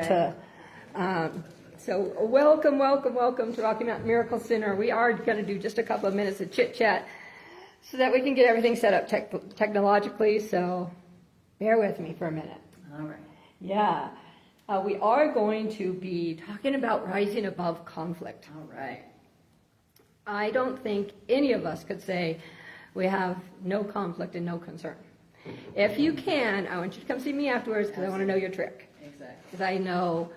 Okay. So welcome to Rocky Mountain Miracle Center. We are going to do just a couple of minutes of chit-chat so that we can get everything set up technologically, so bear with me for a minute. All right. Yeah. We are going to be talking about rising above conflict. All right. I don't think any of us could say we have no conflict and no concern. If you can, I want you to come see me afterwards because I want to know your trick. Exactly. Because I know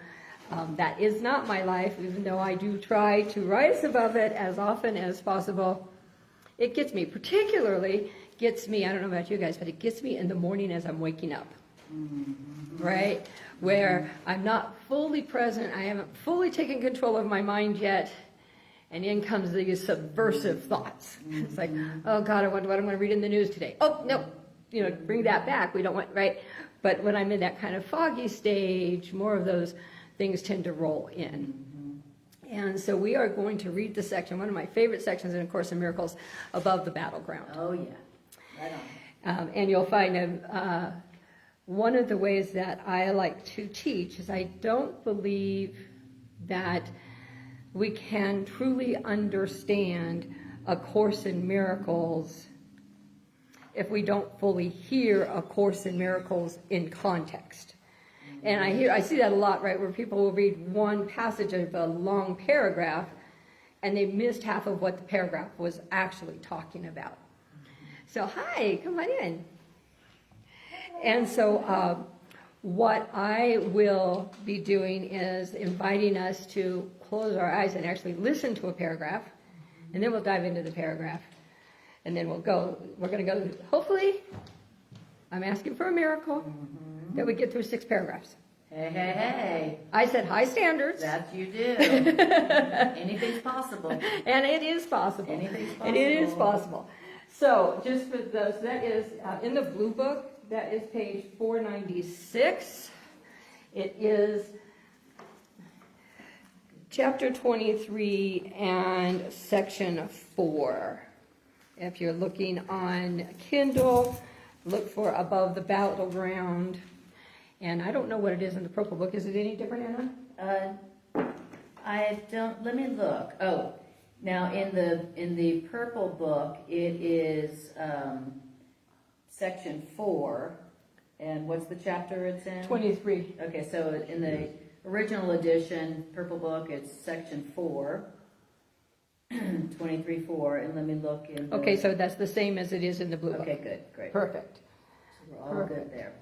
that is not my life, even though I do try to rise above it as often as possible. It particularly gets me, I don't know about you guys, but it gets me in the morning as I'm waking up. Mm-hmm. Right? Where I'm not fully present, I haven't fully taken control of my mind yet, and in comes these subversive thoughts. Mm-hmm. It's like, oh God, I wonder what I'm going to read in the news today. Oh, no, bring that back. We don't want, right? But when I'm in that kind of foggy stage, more of those things tend to roll in. Mm-hmm. And so we are going to read the section, one of my favorite sections in A Course in Miracles, Above the Battleground. Oh, yeah. Right on. And you'll find one of the ways that I like to teach is I don't believe that we can truly understand A Course in Miracles if we don't fully hear A Course in Miracles in context. And I see that a lot, right, where people will read one passage of a long paragraph and they missed half of what the paragraph was actually talking about. So, hi, come on in. And so what I will be doing is inviting us to close our eyes and actually listen to a paragraph, and then we'll dive into the paragraph. And then we're going to go, hopefully, I'm asking for a miracle, that we get through 6 paragraphs. Hey. I said high standards. That you do. Anything's possible. And it is possible. Anything's possible. And it is possible. So, just for those, that is in the blue book, that is page 496. It is chapter 23 and section 4. If you're looking on Kindle, look for Above the Battleground. And I don't know what it is in the purple book. Is it any different, Anna? I don't. Let me look. Oh, now in the purple book, it is section 4. And what's the chapter it's in? 23. Okay, so in the original edition, purple book, it's section 4. 23:4, and let me look in. Okay, so that's the same as it is in the blue book. Okay, good, great. Perfect. So we're all good there.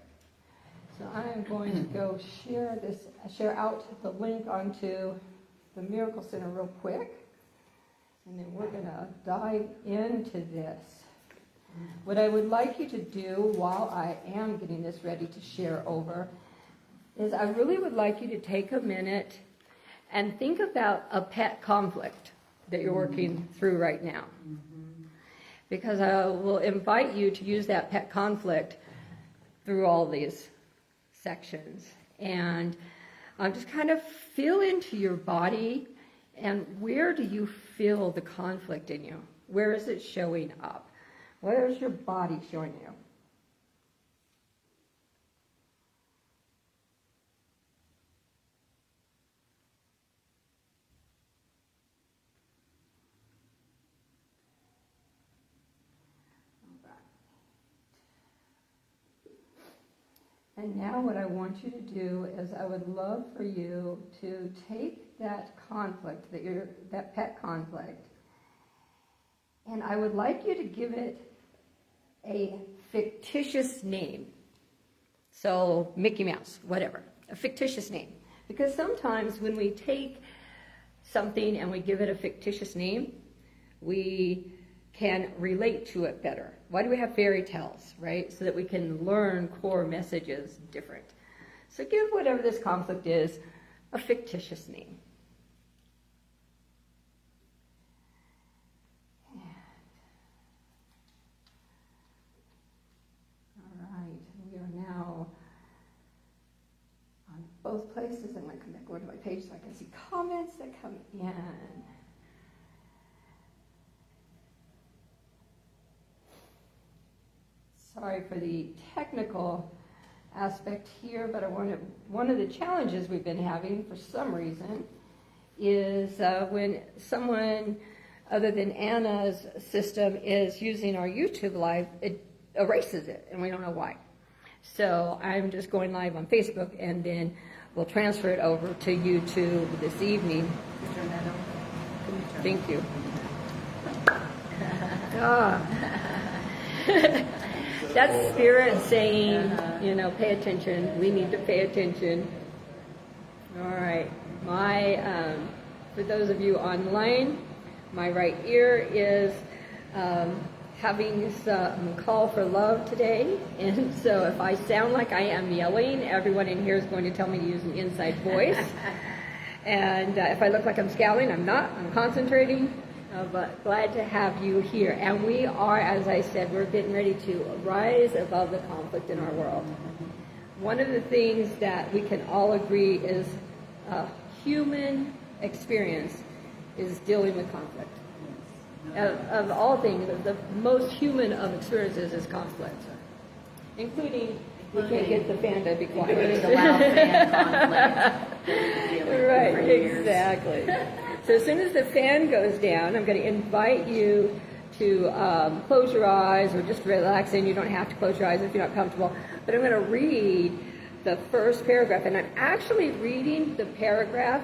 So I'm going to go share out the link onto the Miracle Center real quick, and then we're going to dive into this. What I would like you to do while I am getting this ready to share over is I really would like you to take a minute and think about a pet conflict that you're working through right now. Mm-hmm. Because I will invite you to use that pet conflict through all these sections. And just kind of feel into your body, and where do you feel the conflict in you? Where is it showing up? Where is your body showing you? And now what I want you to do is I would love for you to take that conflict, that pet conflict, and I would like you to give it a fictitious name. So Mickey Mouse, whatever, a fictitious name. Because sometimes when we take something and we give it a fictitious name, we can relate to it better. Why do we have fairy tales, right? So that we can learn core messages different. So give whatever this conflict is a fictitious name. All right, we are now on both places. I'm going to come back over to my page so I can see comments that come in. Sorry for the technical aspect here, but one of the challenges we've been having for some reason is when someone other than Anna's system is using our YouTube live, it erases it, and we don't know why. So I'm just going live on Facebook, and then we'll transfer it over to YouTube this evening. Thank you. That's Spirit saying, pay attention. We need to pay attention. All right. For those of you online, my right ear is having some call for love today. And so if I sound like I am yelling, everyone in here is going to tell me to use an inside voice. And if I look like I'm scowling, I'm not. I'm concentrating. But glad to have you here. And we are, as I said, we're getting ready to rise above the conflict in our world. One of the things that we can all agree is a human experience is dealing with conflict. Of all things, the most human of experiences is conflict, including we can't get the fan to be quiet. Including the loud fan conflict. Right, exactly. So as soon as the fan goes down, I'm going to invite you to close your eyes or just relax in. You don't have to close your eyes if you're not comfortable. But I'm going to read the first paragraph, and I'm actually reading the paragraph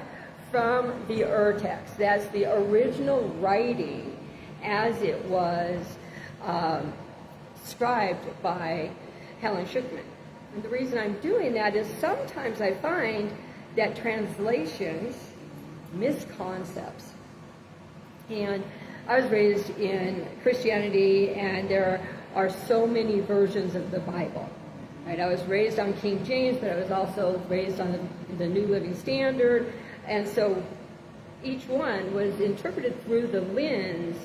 from the text. That's the original writing as it was scribed by Helen Schuckman. And the reason I'm doing that is sometimes I find that translations miss concepts. And I was raised in Christianity, and there are so many versions of the Bible. Right? I was raised on King James, but I was also raised on the New Living Standard. And so each one was interpreted through the lens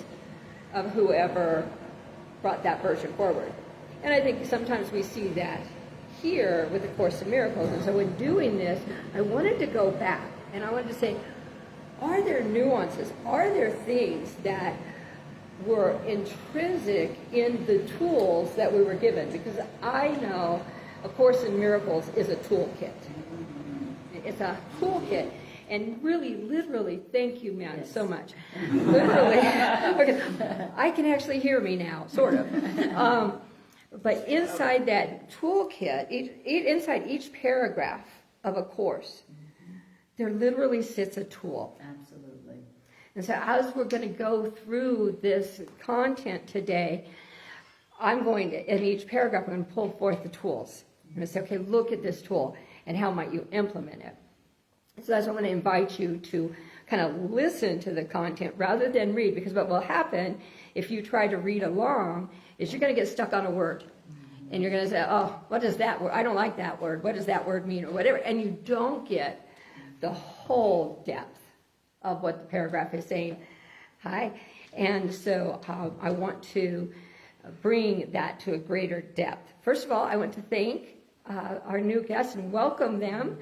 of whoever brought that version forward. And I think sometimes we see that here with the Course in Miracles. And so in doing this, I wanted to go back, and I wanted to say, are there nuances? Are there things that were intrinsic in the tools that we were given? Because I know A Course in Miracles is a toolkit. It's a toolkit. And really, literally, thank you, man, so much. Literally, okay, I can actually hear me now, sort of. But inside that toolkit, inside each paragraph of a course, there literally sits a tool. Absolutely. And so as we're going to go through this content today, I'm going to, in each paragraph, I'm going to pull forth the tools. I'm going to say, okay, look at this tool, and how might you implement it? So that's why I'm going to invite you to kind of listen to the content rather than read, because what will happen if you try to read along is you're going to get stuck on a word. And you're going to say, oh, what is that word? I don't like that word. What does that word mean? Or whatever. And you don't get the whole depth of what the paragraph is saying. Hi. And so I want to bring that to a greater depth. First of all, I want to thank our new guests and welcome them.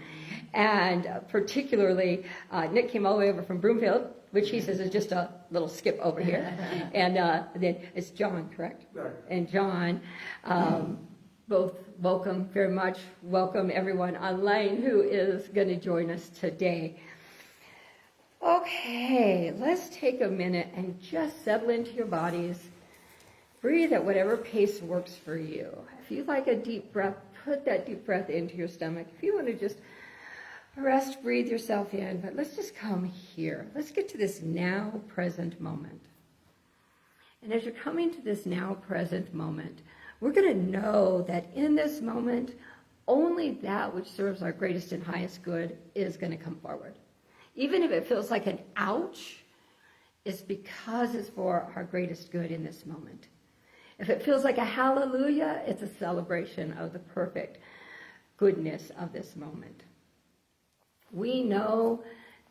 And particularly, Nick came all the way over from Broomfield, which he says is just a little skip over here. And then it's John, correct? Right. And John, both welcome very much. Welcome everyone online who is going to join us today. Okay, let's take a minute and just settle into your bodies. Breathe at whatever pace works for you. If you like a deep breath, put that deep breath into your stomach. If you want to just rest, breathe yourself in, but let's just come here. Let's get to this now present moment. And as you're coming to this now present moment, we're going to know that in this moment, only that which serves our greatest and highest good is going to come forward. Even if it feels like an ouch, it's because it's for our greatest good in this moment. If it feels like a hallelujah, it's a celebration of the perfect goodness of this moment. We know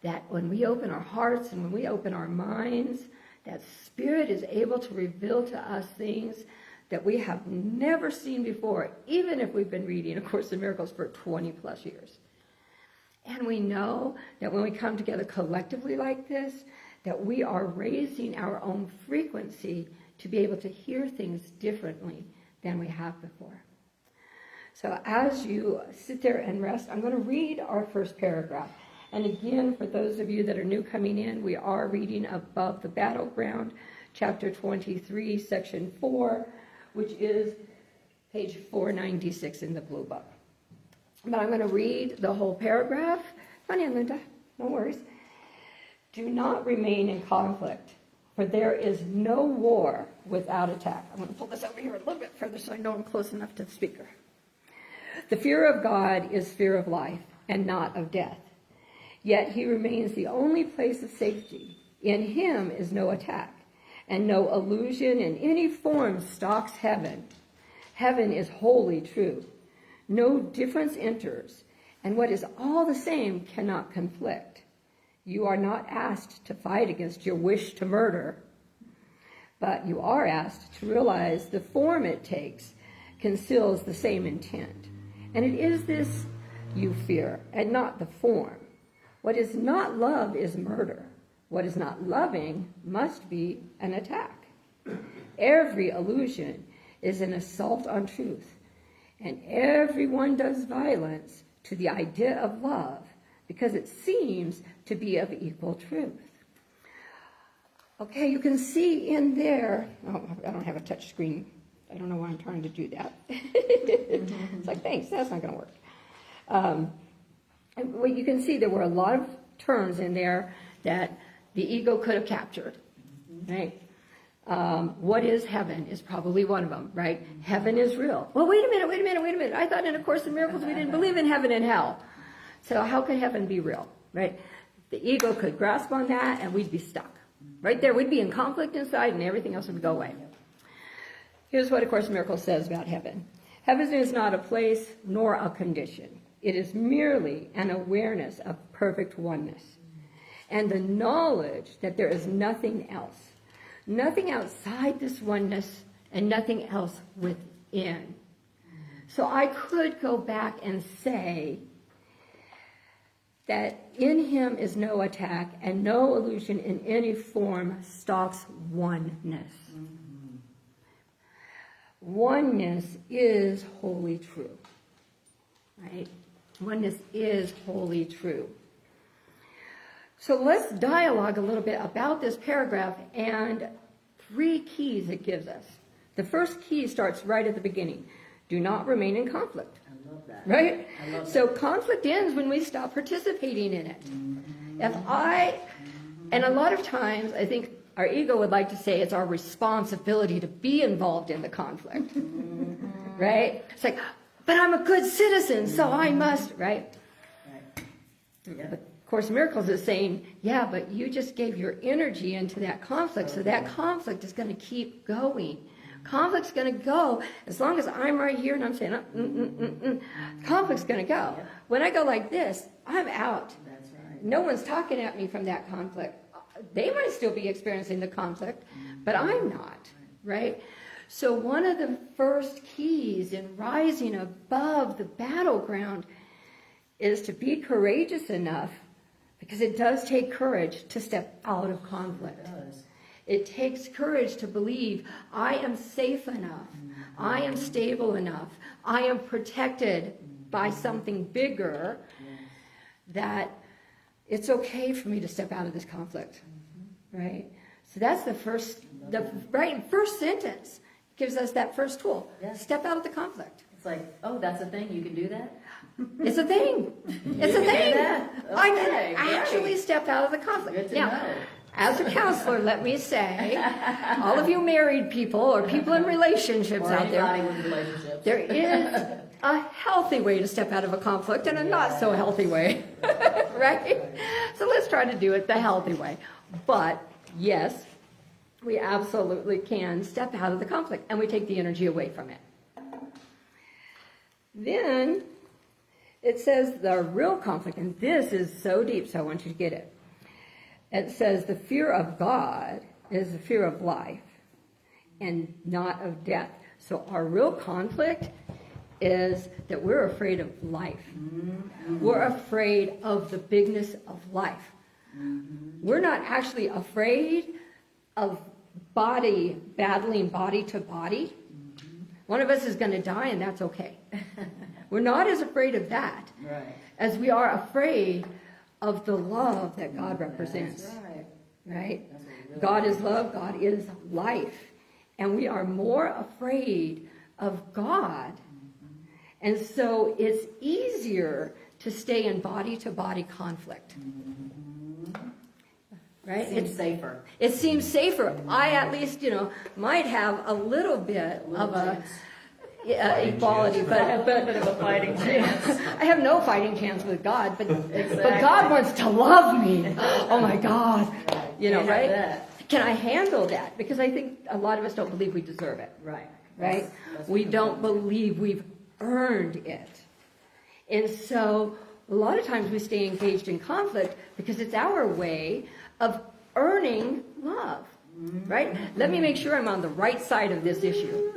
that when we open our hearts and when we open our minds, that Spirit is able to reveal to us things that we have never seen before, even if we've been reading A Course in Miracles for 20 plus years. And we know that when we come together collectively like this, that we are raising our own frequency to be able to hear things differently than we have before. So as you sit there and rest, I'm going to read our first paragraph. And again, for those of you that are new coming in, we are reading above the Battleground, chapter 23, section 4, which is page 496 in the Blue Book. But I'm going to read the whole paragraph. Come on in, Linda. No worries. Do not remain in conflict, for there is no war without attack. I'm going to pull this over here a little bit further so I know I'm close enough to the speaker. The fear of God is fear of life and not of death. Yet he remains the only place of safety. In him is no attack, and no illusion in any form stalks heaven. Heaven is wholly true. No difference enters, and what is all the same cannot conflict. You are not asked to fight against your wish to murder, but you are asked to realize the form it takes conceals the same intent. And it is this you fear, and not the form. What is not love is murder. What is not loving must be an attack. Every illusion is an assault on truth, and everyone does violence to the idea of love because it seems to be of equal truth. Okay, you can see in there, oh, I don't have a touch screen. I don't know why I'm trying to do that. It's like, thanks, that's not going to work. Well, you can see there were a lot of terms in there that the ego could have captured, right? What is heaven is probably one of them, right? Heaven is real. Well, wait a minute. I thought in A Course in Miracles we didn't believe in heaven and hell. So how could heaven be real, right? The ego could grasp on that and we'd be stuck. Right there, we'd be in conflict inside and everything else would go away. Here's what A Course in Miracles says about heaven. Heaven is not a place nor a condition. It is merely an awareness of perfect oneness and the knowledge that there is nothing else, nothing outside this oneness and nothing else within. So I could go back and say that in him is no attack and no illusion in any form stalks oneness. Oneness is wholly true, right? Oneness is wholly true. So let's dialogue a little bit about this paragraph and 3 keys it gives us. The first key starts right at the beginning. Do not remain in conflict. I love that. Right? I love So conflict ends when we stop participating in it. And a lot of times I think our ego would like to say it's our responsibility to be involved in the conflict. Right? It's like, but I'm a good citizen, so I must, right? Yeah. The Course in Miracles is saying, yeah, but you just gave your energy into that conflict, so that conflict is going to keep going. Conflict's going to go as long as I'm right here and I'm saying, conflict's going to go. Yeah. When I go like this, I'm out. That's right. No one's talking at me from that conflict. They might still be experiencing the conflict, but I'm not, right? So one of the first keys in rising above the battleground is to be courageous enough, because it does take courage to step out of conflict. It does. It takes courage to believe I am safe enough, I am stable enough, I am protected by something bigger, that it's okay for me to step out of this conflict, right? So that's the first sentence gives us that first tool. Yeah. Step out of the conflict. It's like, oh, that's a thing, you can do that? It's a thing. It's a You can do thing. that? I Okay, can actually great. step out of the conflict. Good to Now, know. as a counselor, let me say, all of you married people or people in relationships Or out there, anybody with relationships. there is a healthy way to step out of a conflict and a not so healthy way, right? So let's try to do it the healthy way. But yes, we absolutely can step out of the conflict and we take the energy away from it. Then it says the real conflict, and this is so deep, so I want you to get it. It says the fear of God is the fear of life and not of death. So our real conflict is that we're afraid of life. We're afraid of the bigness of life. We're not actually afraid of battling body to body. One of us is going to die, and that's okay. We're not as afraid of that Right. as we are afraid of the love that God represents. That's right. Right? That's what we really God is love, God is life. And we are more afraid of God. And so it's easier to stay in body-to-body conflict. Right? Seems safer. It seems safer. I at least, might have a little bit of a equality, but bit of a fighting chance. I have no fighting chance with God, but Exactly. God wants to love me. Oh my God. Can't have Right? that. Can I handle that? Because I think a lot of us don't believe we deserve it. Right. Right? That's We what don't believe we've earned it. And so a lot of times we stay engaged in conflict because it's our way of earning love. Right? Let me make sure I'm on the right side of this issue,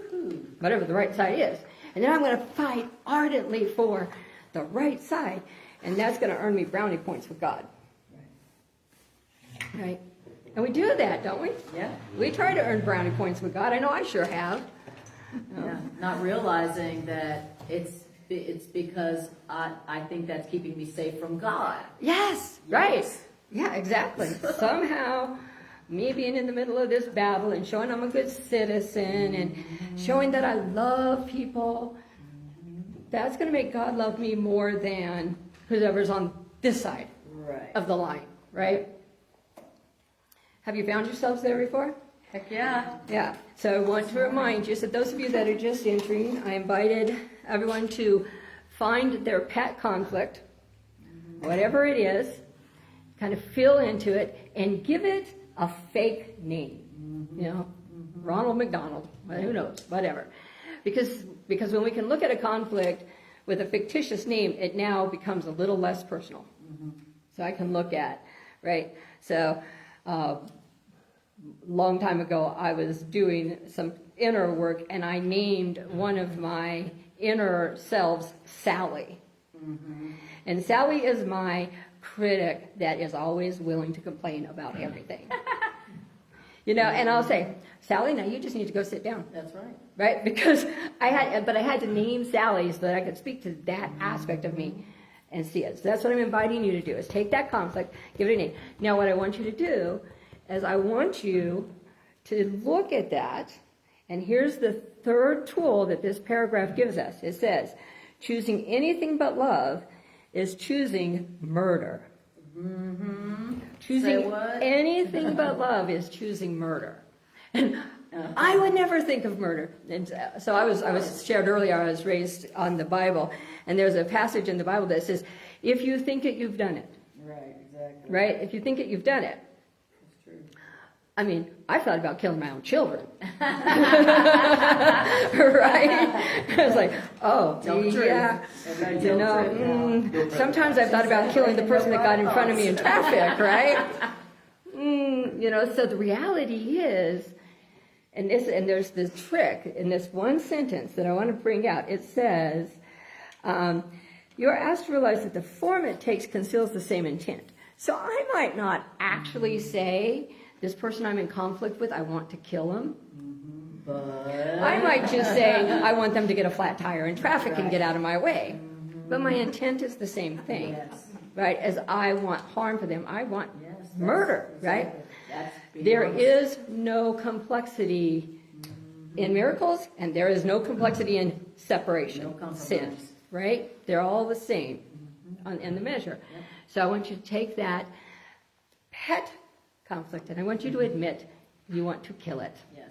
whatever the right side is. And then I'm going to fight ardently for the right side. And that's going to earn me brownie points with God. Right? And we do that, don't we? Yeah. We try to earn brownie points with God. I know I sure have. Yeah. Not realizing that it's because I think that's keeping me safe from God. Yes, right. Yeah, exactly. Somehow, me being in the middle of this battle and showing I'm a good citizen and showing that I love people, that's going to make God love me more than whoever's on this side Right. of the line, right? Have you found yourselves there before? Heck yeah. Yeah. So I want to remind you, so those of you that are just entering, I invited everyone to find their pet conflict, whatever it is, kind of feel into it, and give it a fake name. Ronald McDonald, well, who knows, whatever. Because when we can look at a conflict with a fictitious name, it now becomes a little less personal. So I can look at, right? So long time ago, I was doing some inner work, and I named one of my inner selves Sally. And Sally is my critic that is always willing to complain about everything. And I'll say, Sally, now you just need to go sit down. That's right. Right? Because I had to name Sally so that I could speak to that aspect of me and see it. So that's what I'm inviting you to do, is take that conflict, give it a name. Now what I want you to do is I want you to look at that, and here's the third tool that this paragraph gives us. It says, choosing anything but love is choosing murder. Choosing anything but love is choosing murder. And I would never think of murder. And so I was shared earlier, I was raised on the Bible, and there's a passage in the Bible that says, if you think it, you've done it. Right, exactly. Right? If you think it, you've done it. That's true. I mean, I thought about killing my own children. Right? I was like, oh, yeah. Sometimes I've thought about killing the person that got in front of me in traffic, right? So the reality is, and there's this trick in this one sentence that I want to bring out. It says, you're asked to realize that the form it takes conceals the same intent. So I might not actually say, this person I'm in conflict with, I want to kill him. But I might just say, I want them to get a flat tire in traffic and get out of my way. But my intent is the same thing. Yes. Right? As I want harm for them, I want murder, right? That's There is no complexity in miracles, and there is no complexity in separation, No compromise. sin, right? They're all the same in the measure. So I want you to take that pet conflict, and I want you to admit you want to kill it. Yes.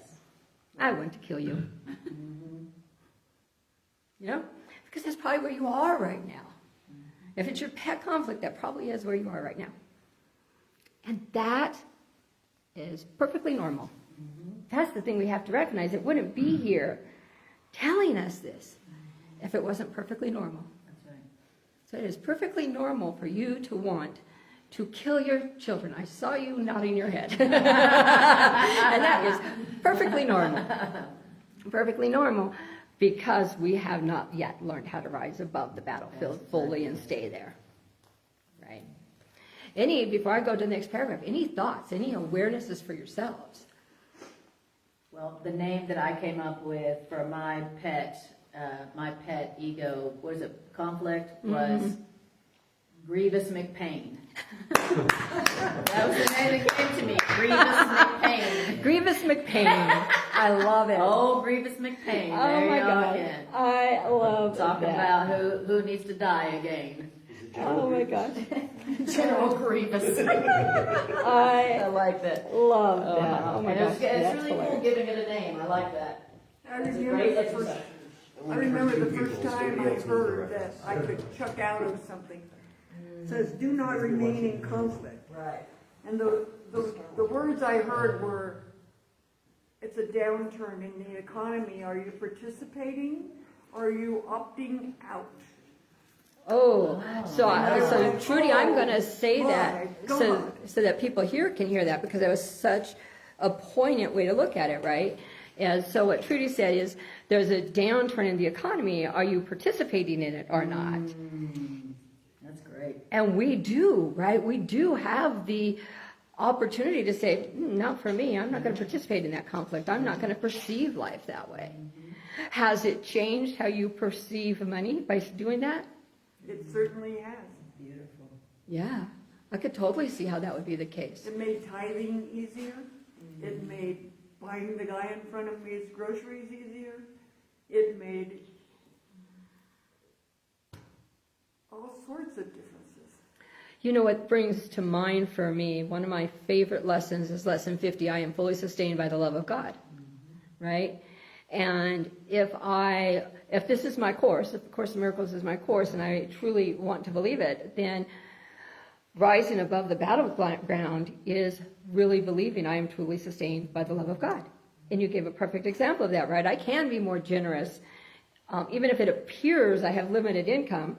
I want to kill you. Because that's probably where you are right now. If it's your pet conflict, that probably is where you are right now. And that is perfectly normal. That's the thing we have to recognize. It wouldn't be here telling us this if it wasn't perfectly normal. That's right. So it is perfectly normal for you to want to kill your children. I saw you nodding your head. And that is perfectly normal. Perfectly normal, because we have not yet learned how to rise above the battlefield fully and stay there. Right? Before I go to the next paragraph, any thoughts, any awarenesses for yourselves? Well, the name that I came up with for my pet my pet ego, what is it, conflict, was Grievous McPain. That was the name that came to me, Grievous McPain. Grievous McPain. I love it. Oh, Grievous McPain. Oh There my you go God. again. I love Talk that. about who needs to die again. Oh my gosh. General Grievous. I like that. love that. Oh my And gosh. it's That's really cool hilarious. giving it a name. I like that. I It's a remember great the first, exercise. I remember the first time I heard that I could chuck out of something. It says, do not remain in conflict. Right. And the words I heard were, it's a downturn in the economy. Are you participating? Or are you opting out? Oh, so Trudy, I'm going to say My that God. so that people here can hear that, because that was such a poignant way to look at it, right? And so what Trudy said is, there's a downturn in the economy. Are you participating in it or not? That's great. And we do, right? We do have the opportunity to say, not for me. I'm not going to participate in that conflict. I'm not going to perceive life that way. Has it changed how you perceive money by doing that? It certainly has. Beautiful. Yeah, I could totally see how that would be the case. It made tithing easier. It made buying the guy in front of me his groceries easier. It made all sorts of differences. You know what brings to mind for me, one of my favorite lessons is lesson 50, I am fully sustained by the love of God, right? And if this is my course, if the Course of Miracles is my course, and I truly want to believe it, then rising above the battleground is really believing I am truly sustained by the love of God. And you gave a perfect example of that, right? I can be more generous, even if it appears I have limited income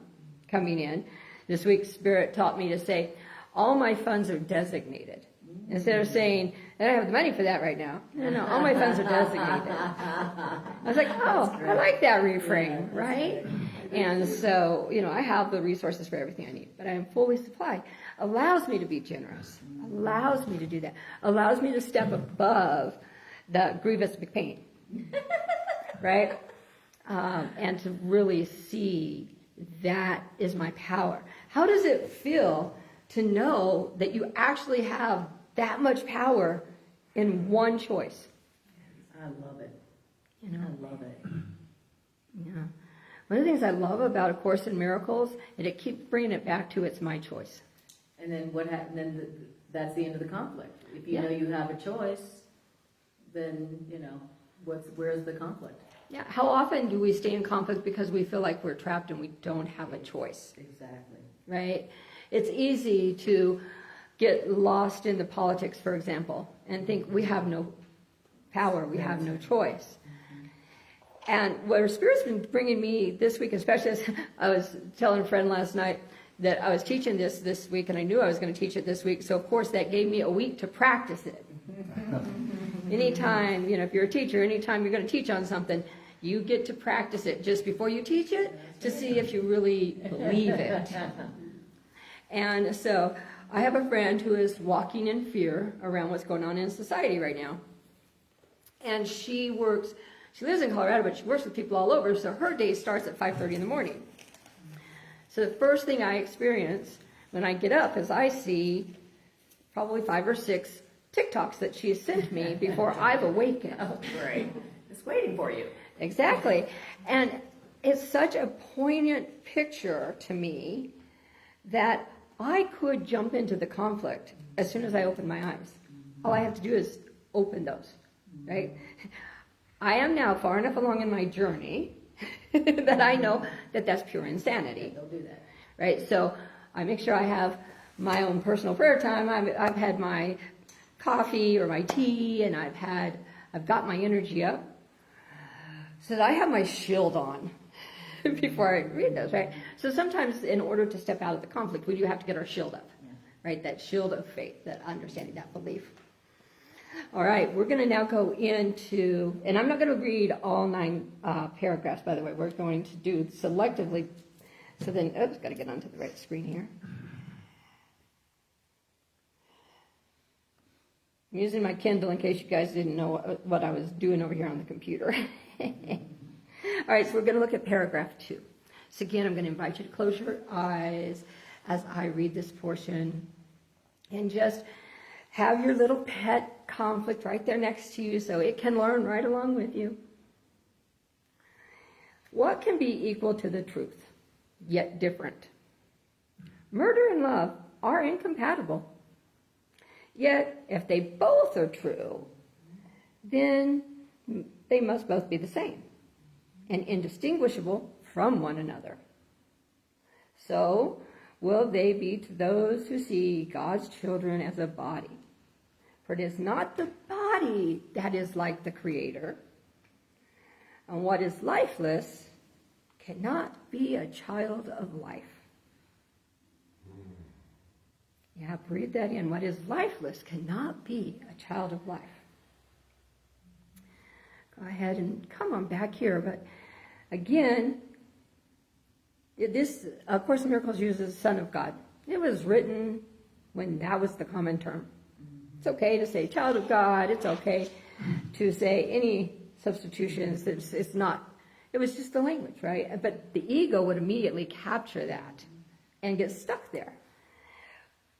coming in. This week, Spirit taught me to say, all my funds are designated. Instead of saying, I don't have the money for that right now. No, all my funds are designated. I was like, oh, I like that reframe, right? And so, I have the resources for everything I need, but I am fully supplied. Allows me to be generous. Allows me to do that. Allows me to step above the grievous McPain, right? And to really see that is my power. How does it feel to know that you actually have that much power in one choice? I love it. I love it. Yeah. One of the things I love about A Course in Miracles is it keeps bringing it back to it's my choice. And then what happened? Then that's the end of the conflict. If you know you have a choice, then where's the conflict? Yeah. How often do we stay in conflict because we feel like we're trapped and we don't have a choice? Exactly. Right? It's easy to get lost in the politics, for example, and think we have no power, we have no choice. And where Spirit's been bringing me this week, especially as I was telling a friend last night that I was teaching this week, and I knew I was going to teach it this week, so of course that gave me a week to practice it. Anytime, if you're a teacher, anytime you're going to teach on something, you get to practice it just before you teach it to see if you really believe it. And so I have a friend who is walking in fear around what's going on in society right now. And she lives in Colorado, but she works with people all over, so her day starts at 5:30 in the morning. So the first thing I experience when I get up is I see probably 5 or 6 TikToks that she has sent me before I've awakened. Oh, great. It's waiting for you. Exactly. And it's such a poignant picture to me that I could jump into the conflict as soon as I open my eyes. All I have to do is open those, right? I am now far enough along in my journey that I know that that's pure insanity. Don't do that. Right? So I make sure I have my own personal prayer time. I've had my coffee or my tea, and I've got my energy up so that I have my shield on before I read those, right? So sometimes in order to step out of the conflict, we do have to get our shield up, right? That shield of faith, that understanding, that belief. All right, we're going to now go into, and I'm not going to read all 9 paragraphs, by the way. We're going to do selectively. So then, got to get onto the right screen here. I'm using my Kindle in case you guys didn't know what I was doing over here on the computer. All right, so we're going to look at paragraph 2. So again, I'm going to invite you to close your eyes as I read this portion and just have your little pet conflict right there next to you so it can learn right along with you. What can be equal to the truth, yet different? Murder and love are incompatible. Yet, if they both are true, then they must both be the same and indistinguishable from one another. So, will they be to those who see God's children as a body? For it is not the body that is like the Creator, and what is lifeless cannot be a child of life. Yeah, breathe that in. What is lifeless cannot be a child of life. Go ahead and come on back here. But again, this, of Course in Miracles uses Son of God. It was written when that was the common term. It's okay to say child of God. It's okay to say any substitutions. It's not. It was just the language, right? But the ego would immediately capture that and get stuck there.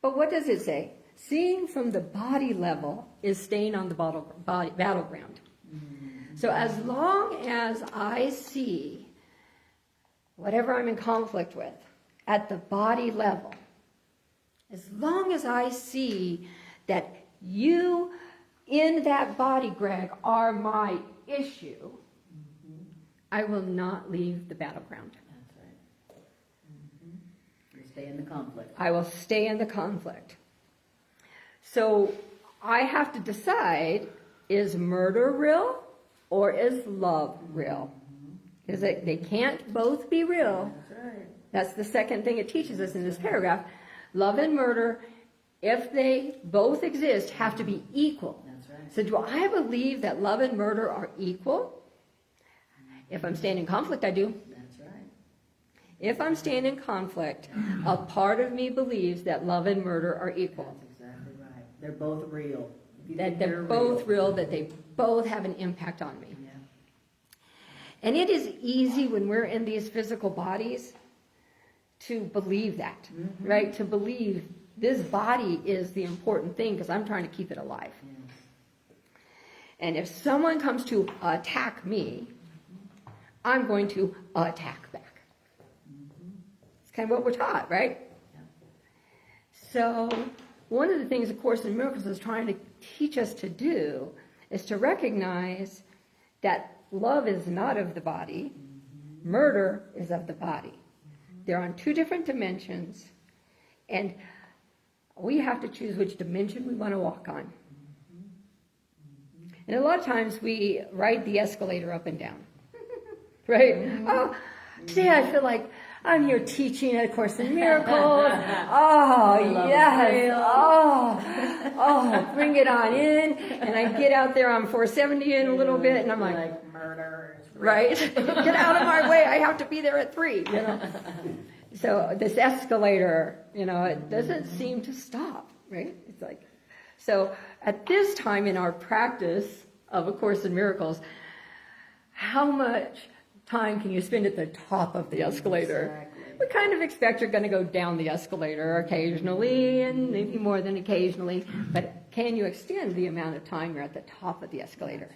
But what does it say? Seeing from the body level is staying on the battleground. So as long as I see whatever I'm in conflict with at the body level, as long as I see that you in that body, Greg, are my issue, I will not leave the battleground. That's right. You stay in the conflict. I will stay in the conflict. So I have to decide, is murder real or is love real? Because they can't both be real. That's right. That's the second thing it teaches us in this paragraph. Love and murder, if they both exist, have to be equal. That's right. So do I believe that love and murder are equal? If I'm staying in conflict, I do. That's right. If I'm staying in conflict, a part of me believes that love and murder are equal. That's exactly right. They're both real. If you That think they're both real, that they both have an impact on me. Yeah. And it is easy when we're in these physical bodies to believe that, right? To believe this body is the important thing because I'm trying to keep it alive. Yes. And if someone comes to attack me, I'm going to attack back. It's kind of what we're taught, right? Yeah. So one of the things A Course in Miracles is trying to teach us to do is to recognize that love is not of the body, murder is of the body. They're on two different dimensions, and we have to choose which dimension we want to walk on. And a lot of times we ride the escalator up and down, right? Oh, today I feel like I'm here teaching A Course in Miracles. Oh, yes. Oh, bring it on in. And I get out there on 470 in a little bit, and I'm like murder. right? Get out of my way. I have to be there at 3, you know. So this escalator, you know, it doesn't seem to stop, right? It's like, so at this time in our practice of A Course in Miracles, how much time can you spend at the top of the escalator? Exactly. We kind of expect you're going to go down the escalator occasionally and maybe more than occasionally, but can you extend the amount of time you're at the top of the escalator?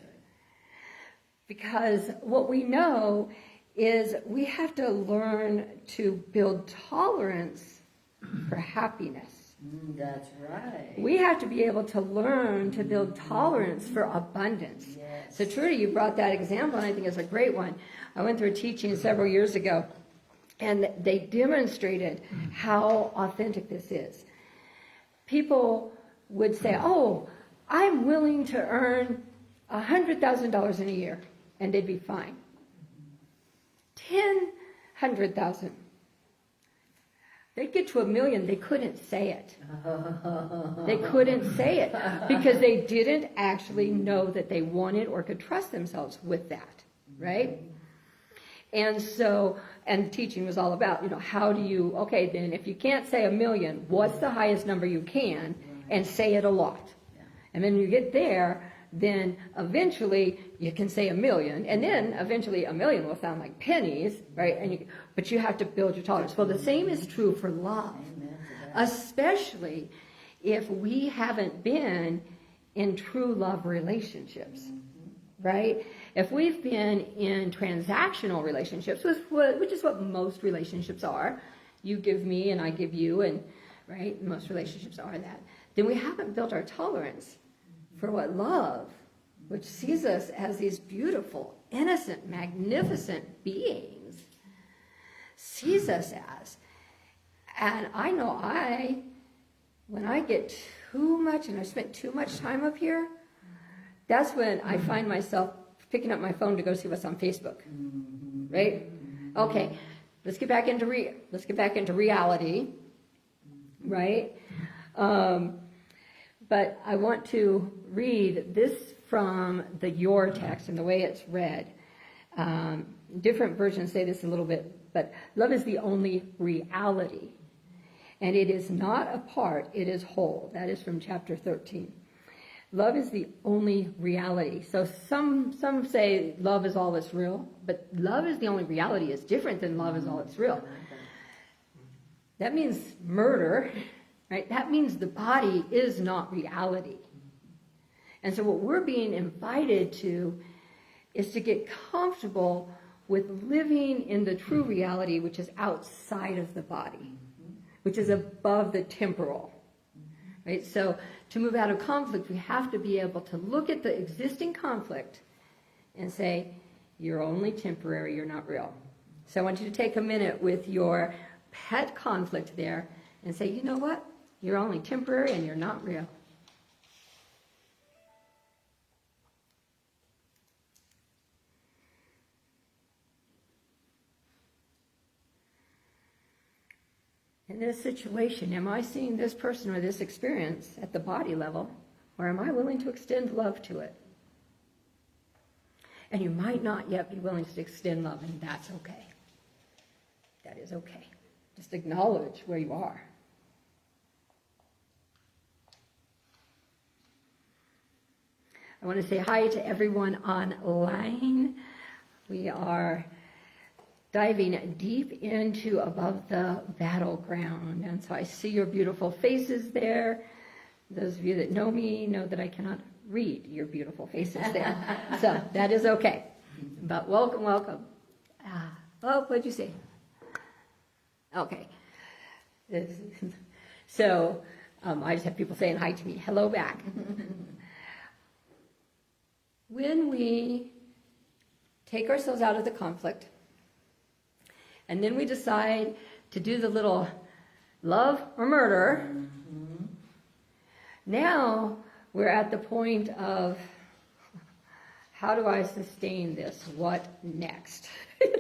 Because what we know is we have to learn to build tolerance for happiness. That's right. We have to be able to learn to build tolerance for abundance. Yes. So Trudy, you brought that example, and I think it's a great one. I went through a teaching several years ago, and they demonstrated how authentic this is. People would say, oh, I'm willing to earn $100,000 in a year, and they'd be fine. 100,000. They'd get to $1 million, they couldn't say it. They couldn't say it because they didn't actually know that they wanted or could trust themselves with that, right? And so, and teaching was all about, you know, how do you, okay, then if you can't say $1 million, what's the highest number you can, and say it a lot. And then you get there, then eventually you can say 1,000,000, and then eventually 1,000,000 will sound like pennies, right? But you have to build your tolerance. Well, the same is true for love, especially if we haven't been in true love relationships, right? If we've been in transactional relationships, which is what most relationships are, you give me and I give you, and right, most relationships are that, then we haven't built our tolerance for what love, which sees us as these beautiful, innocent, magnificent beings, sees us as. And I know when I get too much and I spent too much time up here, that's when I find myself picking up my phone to go see what's on Facebook, right? Okay, let's get back into reality, right? But I want to read this from the Your text and the way it's read. Different versions say this a little bit, but love is the only reality. And it is not a part, it is whole. That is from chapter 13. Love is the only reality. So some say love is all that's real, but love is the only reality is different than love is all that's real. That means murder, right? That means the body is not reality. And so what we're being invited to is to get comfortable with living in the true reality, which is outside of the body, which is above the temporal, right? So to move out of conflict, we have to be able to look at the existing conflict and say, you're only temporary, you're not real. So I want you to take a minute with your pet conflict there and say, you know what? You're only temporary and you're not real. In this situation, am I seeing this person or this experience at the body level, or am I willing to extend love to it? And you might not yet be willing to extend love, and that's okay. That is okay. Just acknowledge where you are. I want to say hi to everyone online. We are diving deep into above the battleground. And so I see your beautiful faces there. Those of you that know me know that I cannot read your beautiful faces there. So that is okay. But welcome, welcome. Oh, what'd you say? Okay. So I just have people saying hi to me. Hello back. When we take ourselves out of the conflict, and then we decide to do the little love or murder, now we're at the point of, how do I sustain this? What next?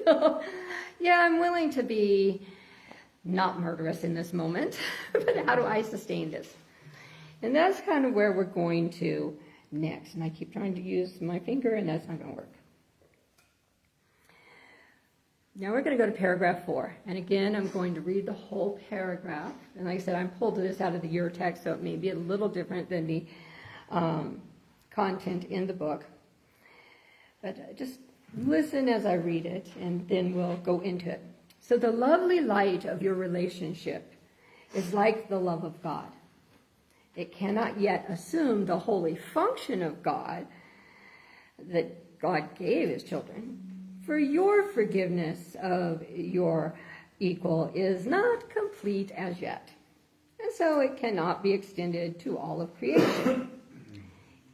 Yeah, I'm willing to be not murderous in this moment, but how do I sustain this? And that's kind of where we're going to next. And I keep trying to use my finger, and that's not going to work. Now we're going to go to paragraph 4. And again, I'm going to read the whole paragraph. And like I said, I pulled this out of the Your text, so it may be a little different than the content in the book. But just listen as I read it, and then we'll go into it. So the lovely light of your relationship is like the love of God. It cannot yet assume the holy function of God that God gave his children. For your forgiveness of your equal is not complete as yet, and so it cannot be extended to all of creation.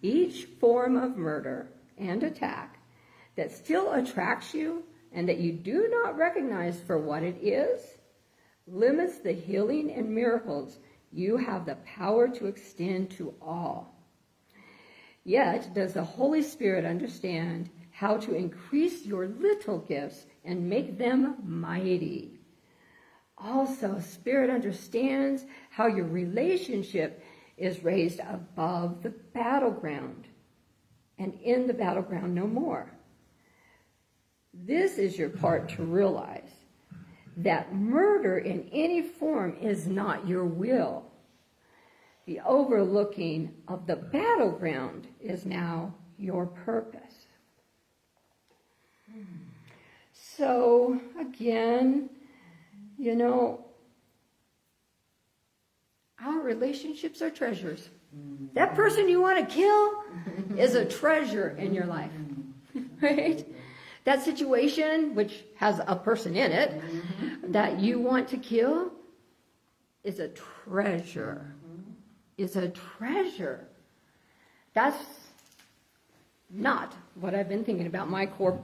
Each form of murder and attack that still attracts you and that you do not recognize for what it is limits the healing and miracles you have the power to extend to all. Yet does the Holy Spirit understand how to increase your little gifts and make them mighty. Also, Spirit understands how your relationship is raised above the battleground and in the battleground no more. This is your part to realize that murder in any form is not your will. The overlooking of the battleground is now your purpose. So, again, you know, our relationships are treasures. That person you want to kill is a treasure in your life, right? That situation, which has a person in it, that you want to kill is a treasure. Is a treasure. That's not what I've been thinking about my core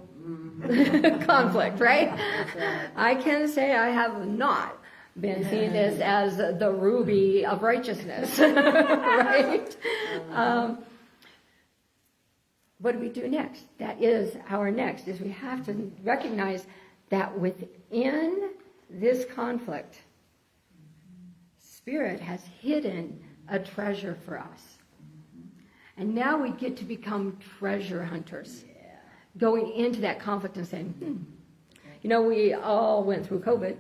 conflict, right? I can say I have not been seeing this as the ruby of righteousness, right? What do we do next? That is our next, is we have to recognize that within this conflict, Spirit has hidden a treasure for us. And now we get to become treasure hunters, going into that conflict and saying, you know, we all went through COVID.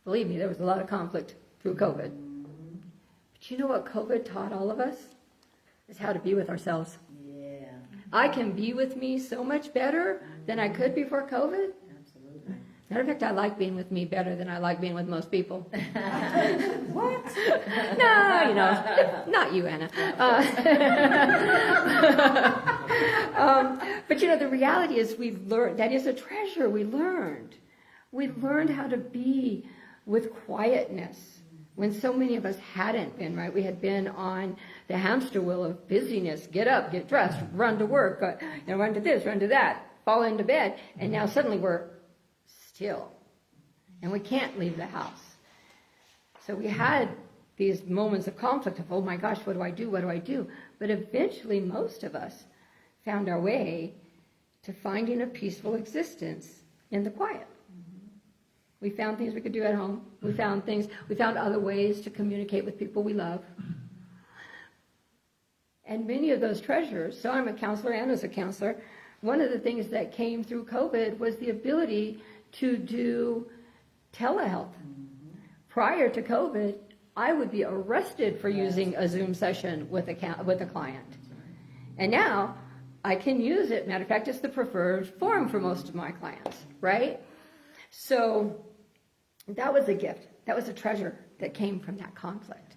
Believe me, there was a lot of conflict through COVID. But you know what COVID taught all of us? Is how to be with ourselves. Yeah. I can be with me so much better than I could before COVID. Absolutely. Matter of fact, I like being with me better than I like being with most people. What? No, you know, not you, Anna. But you know, the reality is we've learned, that is a treasure we learned. We learned how to be with quietness when so many of us hadn't been, right? We had been on the hamster wheel of busyness, get up, get dressed, run to work, run to this, run to that, fall into bed, and now suddenly we're still, and we can't leave the house. So we had these moments of conflict of, oh my gosh, what do I do? What do I do? But eventually most of us found our way to finding a peaceful existence in the quiet. We found things we could do at home. We found other ways to communicate with people we love. And many of those treasures, so I'm a counselor, Anna's a counselor, one of the things that came through COVID was the ability to do telehealth. Prior to COVID, I would be arrested for using a Zoom session with a client. And now I can use it. Matter of fact, it's the preferred form for most of my clients, right? So that was a gift. That was a treasure that came from that conflict.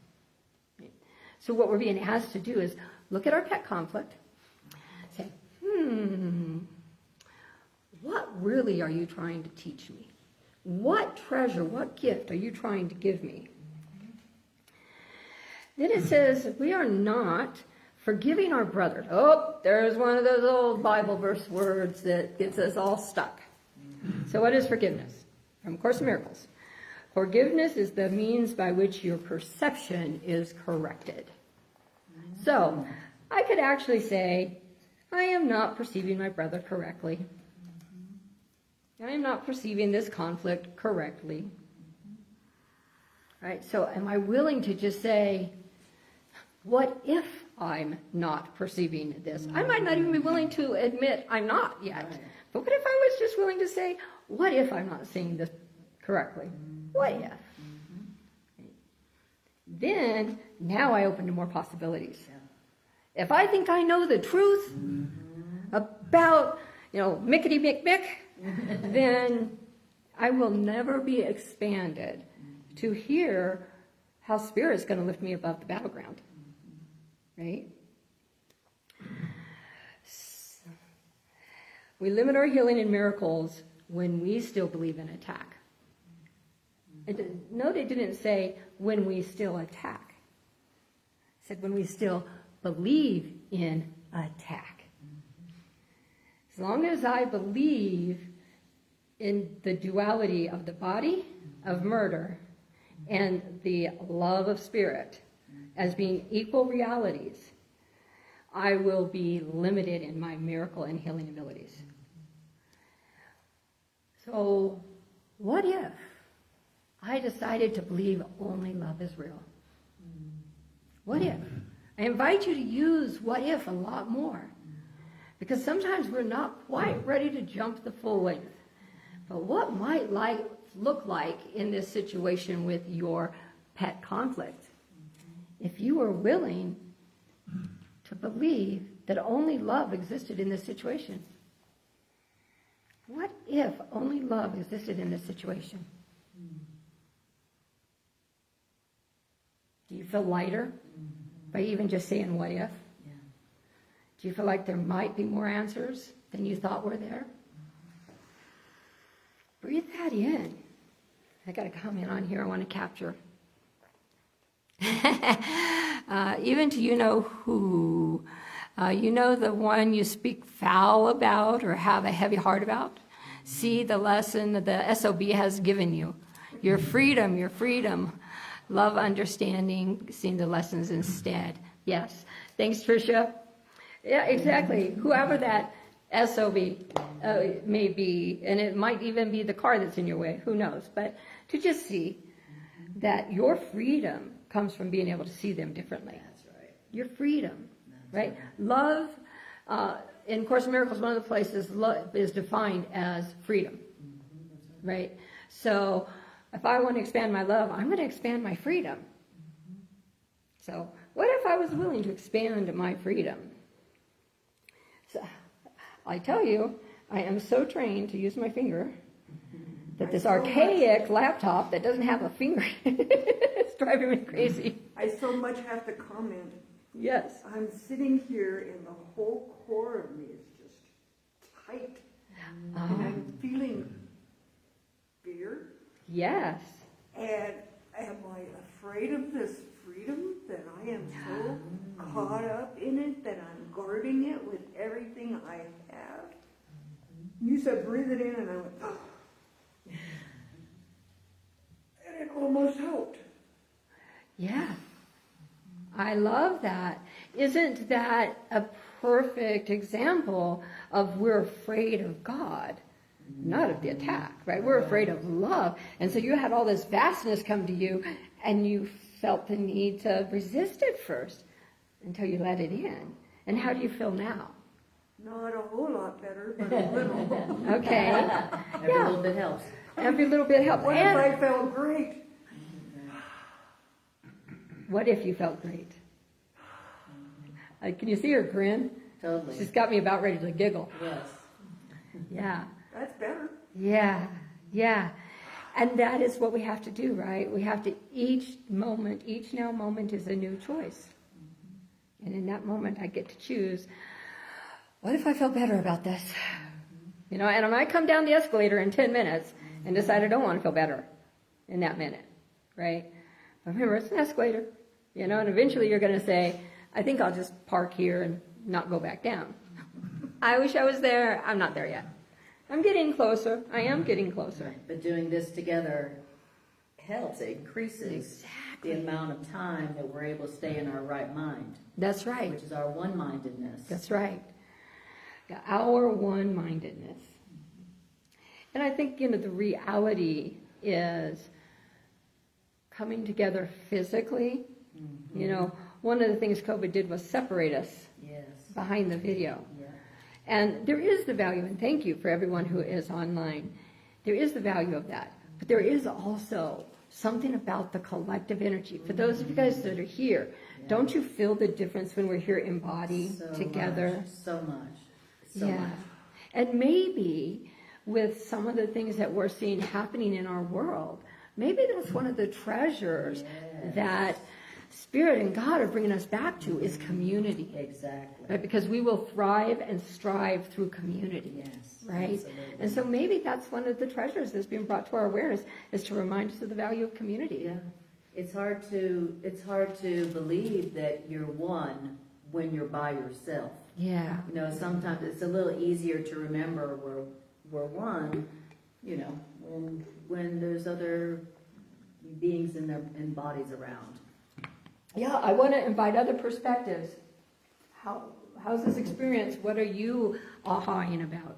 So what we're being asked to do is look at our pet conflict, say, what really are you trying to teach me? What treasure, what gift are you trying to give me? Then it says, we are not forgiving our brother. Oh, there's one of those old Bible verse words that gets us all stuck. So what is forgiveness? From Course in Miracles. Forgiveness is the means by which your perception is corrected. So I could actually say, I am not perceiving my brother correctly. I am not perceiving this conflict correctly. Right? So am I willing to just say, what if I'm not perceiving this? I might not even be willing to admit I'm not yet. But what if I was just willing to say, what if I'm not seeing this correctly? What if? Then, now I open to more possibilities. If I think I know the truth about, Mickety Mick Mick, then I will never be expanded to hear how Spirit's going to lift me above the battleground. Right? We limit our healing and miracles when we still believe in attack. Note it didn't say when we still attack. It said when we still believe in attack. As long as I believe in the duality of the body of murder and the love of Spirit as being equal realities, I will be limited in my miracle and healing abilities. So, what if I decided to believe only love is real? What if? I invite you to use what if a lot more. Because sometimes we're not quite ready to jump the full length. But what might life look like in this situation with your pet conflict? if you were willing to believe that only love existed in this situation? What if only love existed in this situation? Do you feel lighter by even just saying what if? Yeah. Do you feel like there might be more answers than you thought were there? Breathe that in. I got a comment on here I want to capture. Even to you know who, you know the one you speak foul about or have a heavy heart about. See the lesson that the SOB has given you. Your freedom, your freedom. Love understanding, seeing the lessons instead. Yes. Thanks, Tricia. Yeah, exactly. Whoever that SOB may be, and it might even be the car that's in your way, who knows. But to just see that your freedom comes from being able to see them differently. That's right. Your freedom, That's right? Love, in Course in Miracles, one of the places love is defined as freedom, right? So if I want to expand my love, I'm going to expand my freedom. So what if I was willing to expand my freedom? So I tell you, I am so trained to use my finger that this archaic laptop that doesn't have a finger, it's driving me crazy. I so much have to comment. Yes. I'm sitting here and the whole core of me is just tight. And I'm feeling fear. Yes. And am I afraid of this freedom that I am so caught up in it that I'm guarding it with everything I have? You said breathe it in and I went, oh. And it almost helped. Yeah. I love that. Isn't that a perfect example of we're afraid of God, not of the attack, right? We're afraid of love. And so you had all this vastness come to you and you felt the need to resist it first until you let it in. And how do you feel now? Not a whole lot better, but a little. Okay. Every little bit helps. Every little bit helps. What if And I felt great? what if you felt great? Can you see her grin? Totally. She's got me about ready to giggle. Yes. Yeah. That's better. Yeah. Yeah. And that is what we have to do, right? We have to, each now moment is a new choice. And in that moment, I get to choose, what if I felt better about this? You know, and I might come down the escalator in 10 minutes and decide I don't want to feel better in that minute, right? But remember, it's an escalator, you know, and eventually you're going to say, I think I'll just park here and not go back down. I wish I was there. I'm not there yet. I'm getting closer. I am getting closer. But doing this together helps. It increases Exactly. the amount of time that we're able to stay in our right mind, That's right. which is our one-mindedness. That's right. Yeah, our one-mindedness. And I think, you know, the reality is coming together physically. You know, one of the things COVID did was separate us Yes. behind the video. Yeah. And there is the value, and thank you for everyone who is online. There is the value of that. But there is also something about the collective energy. For those of you guys that are here, don't you feel the difference when we're here in body So together? much, so much. So Yeah. much. And maybe with some of the things that we're seeing happening in our world, maybe that's one of the treasures that Spirit and God are bringing us back to is community. Exactly. Right? Because we will thrive and strive through community. Yes. Right? Absolutely. And so maybe that's one of the treasures that's being brought to our awareness is to remind us of the value of community. Yeah. It's hard to believe that you're one when you're by yourself. Yeah. You know, sometimes it's a little easier to remember we're one, you know, when there's other beings in bodies around. Yeah, I want to invite other perspectives. How's this experience? What are you ahaing about?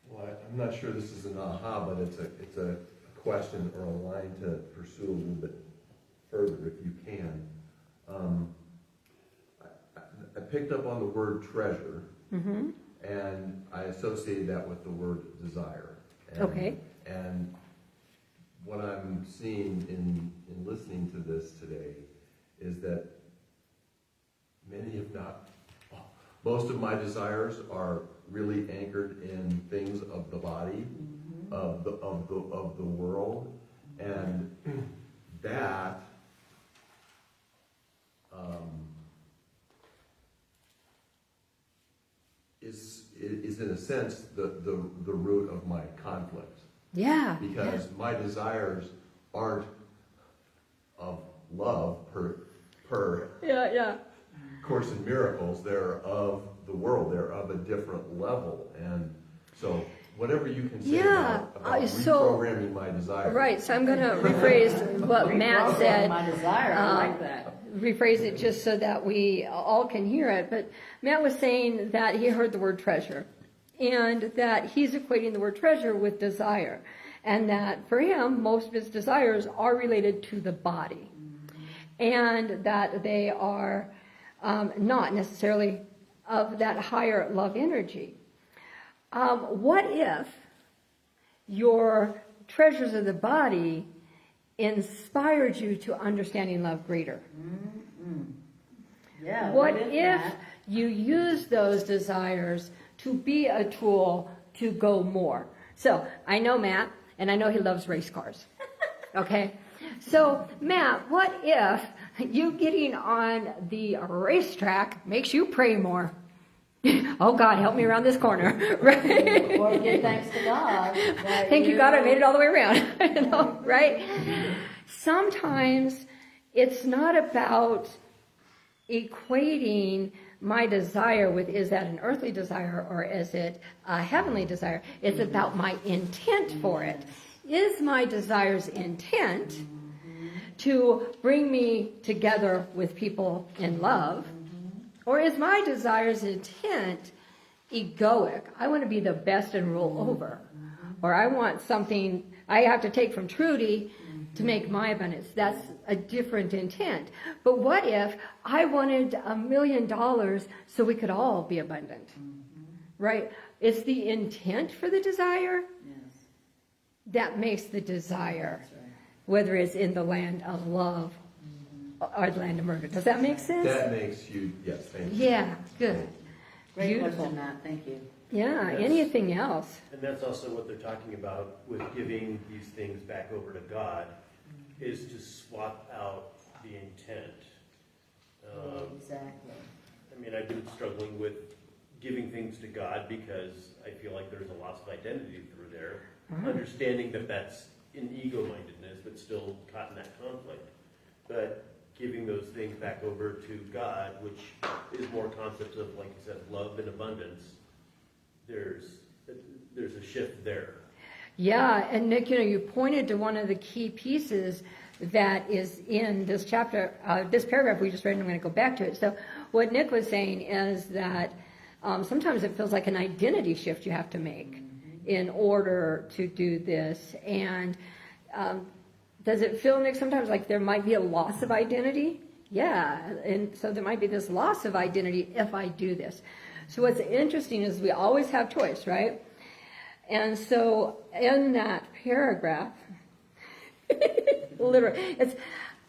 Well, I'm not sure this is an aha, but it's a question or a line to pursue a little bit further if you can. I picked up on the word treasure, and I associated that with the word desire. And, Okay. And what I'm seeing in listening to this today is that many, if not most of my desires are really anchored in things of the body, of the world, and that is in a sense the root of my conflict. Yeah. Because my desires aren't of love per Yeah. Course in Miracles. They're of the world. They're of a different level. And so whatever you can say about reprogramming my desires. Right, so I'm going to rephrase what Matt said. My desire, I like that. Rephrase it just so that we all can hear it. But Matt was saying that he heard the word treasure, and that he's equating the word treasure with desire, and that for him, most of his desires are related to the body, and that they are not necessarily of that higher love energy. What if your treasures of the body inspired you to understanding love greater? Yeah. What if you use those desires to be a tool to go more? So I know Matt, and I know he loves race cars. Okay? So Matt, what if you getting on the racetrack makes you pray more? Oh God, help me around this corner, right? Or give thanks to God. Thank you, God, I made it all the way around. You know, right? Sometimes it's not about equating my desire with, is that an earthly desire or is it a heavenly desire? It's about my intent for it. Is my desire's intent to bring me together with people in love? Or is my desire's intent egoic? I want to be the best and rule over. Or I want something I have to take from Trudy to make my abundance. That's a different intent. But what if I wanted $1 million so we could all be abundant? Right? It's the intent for the desire that makes the desire, whether it's in the land of love or the land of murder. Does that make sense? That makes you, yes, thank you. Yeah, good. Great Beautiful. question, Matt. Thank you. Yeah, Yes. anything else? And that's also what they're talking about with giving these things back over to God, is to swap out the intent. Exactly. I mean, I've been struggling with giving things to God because I feel like there's a loss of identity through there. Understanding that that's in ego-mindedness, but still caught in that conflict. But giving those things back over to God, which is more concepts of, like you said, love and abundance, there's a shift there. Yeah, and Nick, you pointed to one of the key pieces that is in this chapter, this paragraph we just read, and I'm going to go back to it. So what Nick was saying is that sometimes it feels like an identity shift you have to make in order to do this. And does it feel, Nick, sometimes like there might be a loss of identity? Yeah, and so there might be this loss of identity if I do this. So what's interesting is we always have choice, right? And so in that paragraph, literally,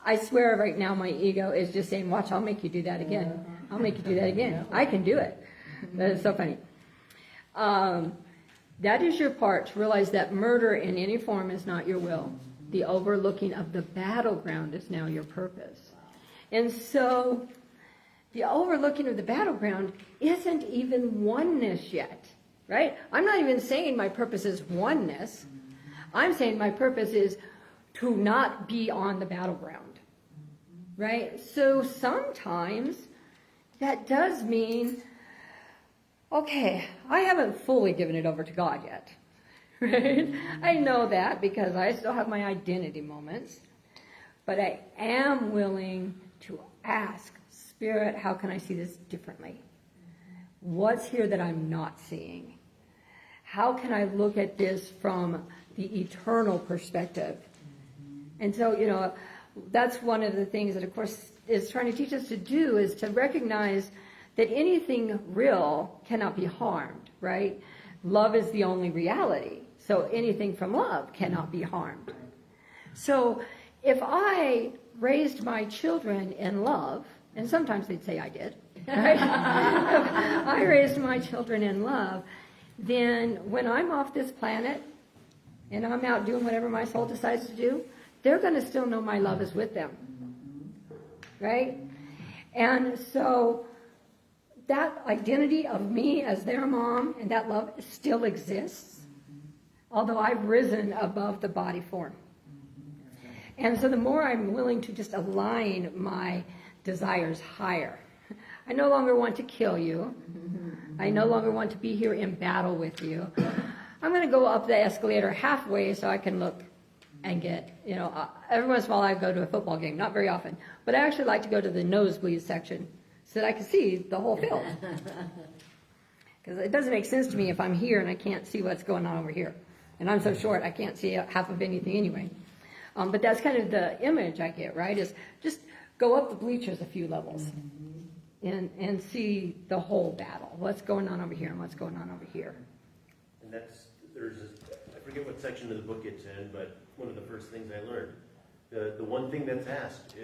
I swear right now my ego is just saying, watch, I'll make you do that again. I'll make you do that again. I can do it. That is so funny. That is your part to realize that murder in any form is not your will. The overlooking of the battleground is now your purpose. And so the overlooking of the battleground isn't even oneness yet, right? I'm not even saying my purpose is oneness. I'm saying my purpose is to not be on the battleground, right? So sometimes that does mean, okay, I haven't fully given it over to God yet, right? I know that because I still have my identity moments, but I am willing to ask, Spirit, how can I see this differently? What's here that I'm not seeing? How can I look at this from the eternal perspective? And so, that's one of the things that, of course, is trying to teach us to do, is to recognize that anything real cannot be harmed, right? Love is the only reality. So anything from love cannot be harmed. So if I raised my children in love, and sometimes they'd say I did, right? If I raised my children in love, then when I'm off this planet and I'm out doing whatever my soul decides to do, they're going to still know my love is with them, right? And so that identity of me as their mom and that love still exists, although I've risen above the body form. And so the more I'm willing to just align my desires higher, I no longer want to kill you. I no longer want to be here in battle with you. I'm going to go up the escalator halfway so I can look and get, every once in a while I go to a football game, not very often, but I actually like to go to the nosebleed section so that I can see the whole field. Because it doesn't make sense to me if I'm here and I can't see what's going on over here. And I'm so short I can't see half of anything anyway. But that's kind of the image I get, right? Is just go up the bleachers a few levels and see the whole battle. What's going on over here and what's going on over here. And I forget what section of the book it's in, but one of the first things I learned, the one thing that's asked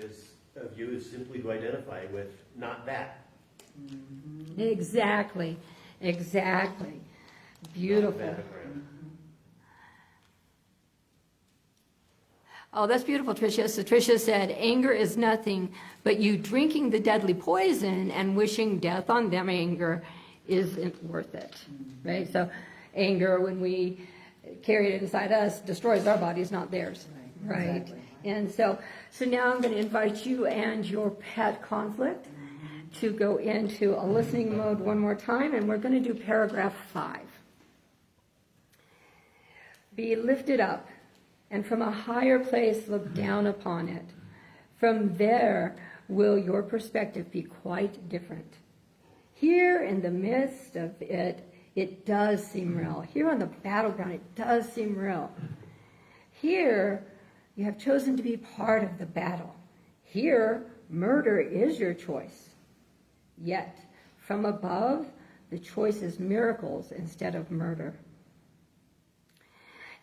of you is simply to identify with not that. Exactly. Beautiful. Battleground. Oh, that's beautiful, Tricia. So Tricia said, anger is nothing, but you drinking the deadly poison and wishing death on them, anger isn't worth it, right? So anger, when we carry it inside us, destroys our bodies, not theirs, right? Exactly. And so now I'm going to invite you and your pet conflict to go into a listening mode one more time, and we're going to do paragraph 5. Be lifted up, and from a higher place look down upon it. From there will your perspective be quite different. Here in the midst of it, it does seem real. Here on the battleground, it does seem real. Here, you have chosen to be part of the battle. Here, murder is your choice. Yet, from above, the choice is miracles instead of murder.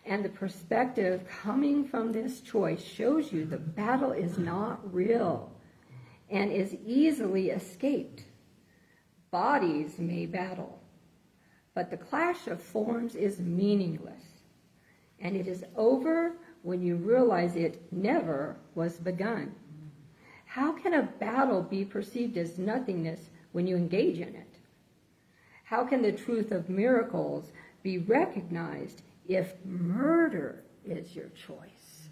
And the perspective coming from this choice shows you the battle is not real and is easily escaped. Bodies may battle, but the clash of forms is meaningless, and it is over when you realize it never was begun. How can a battle be perceived as nothingness when you engage in it? How can the truth of miracles be recognized if murder is your choice?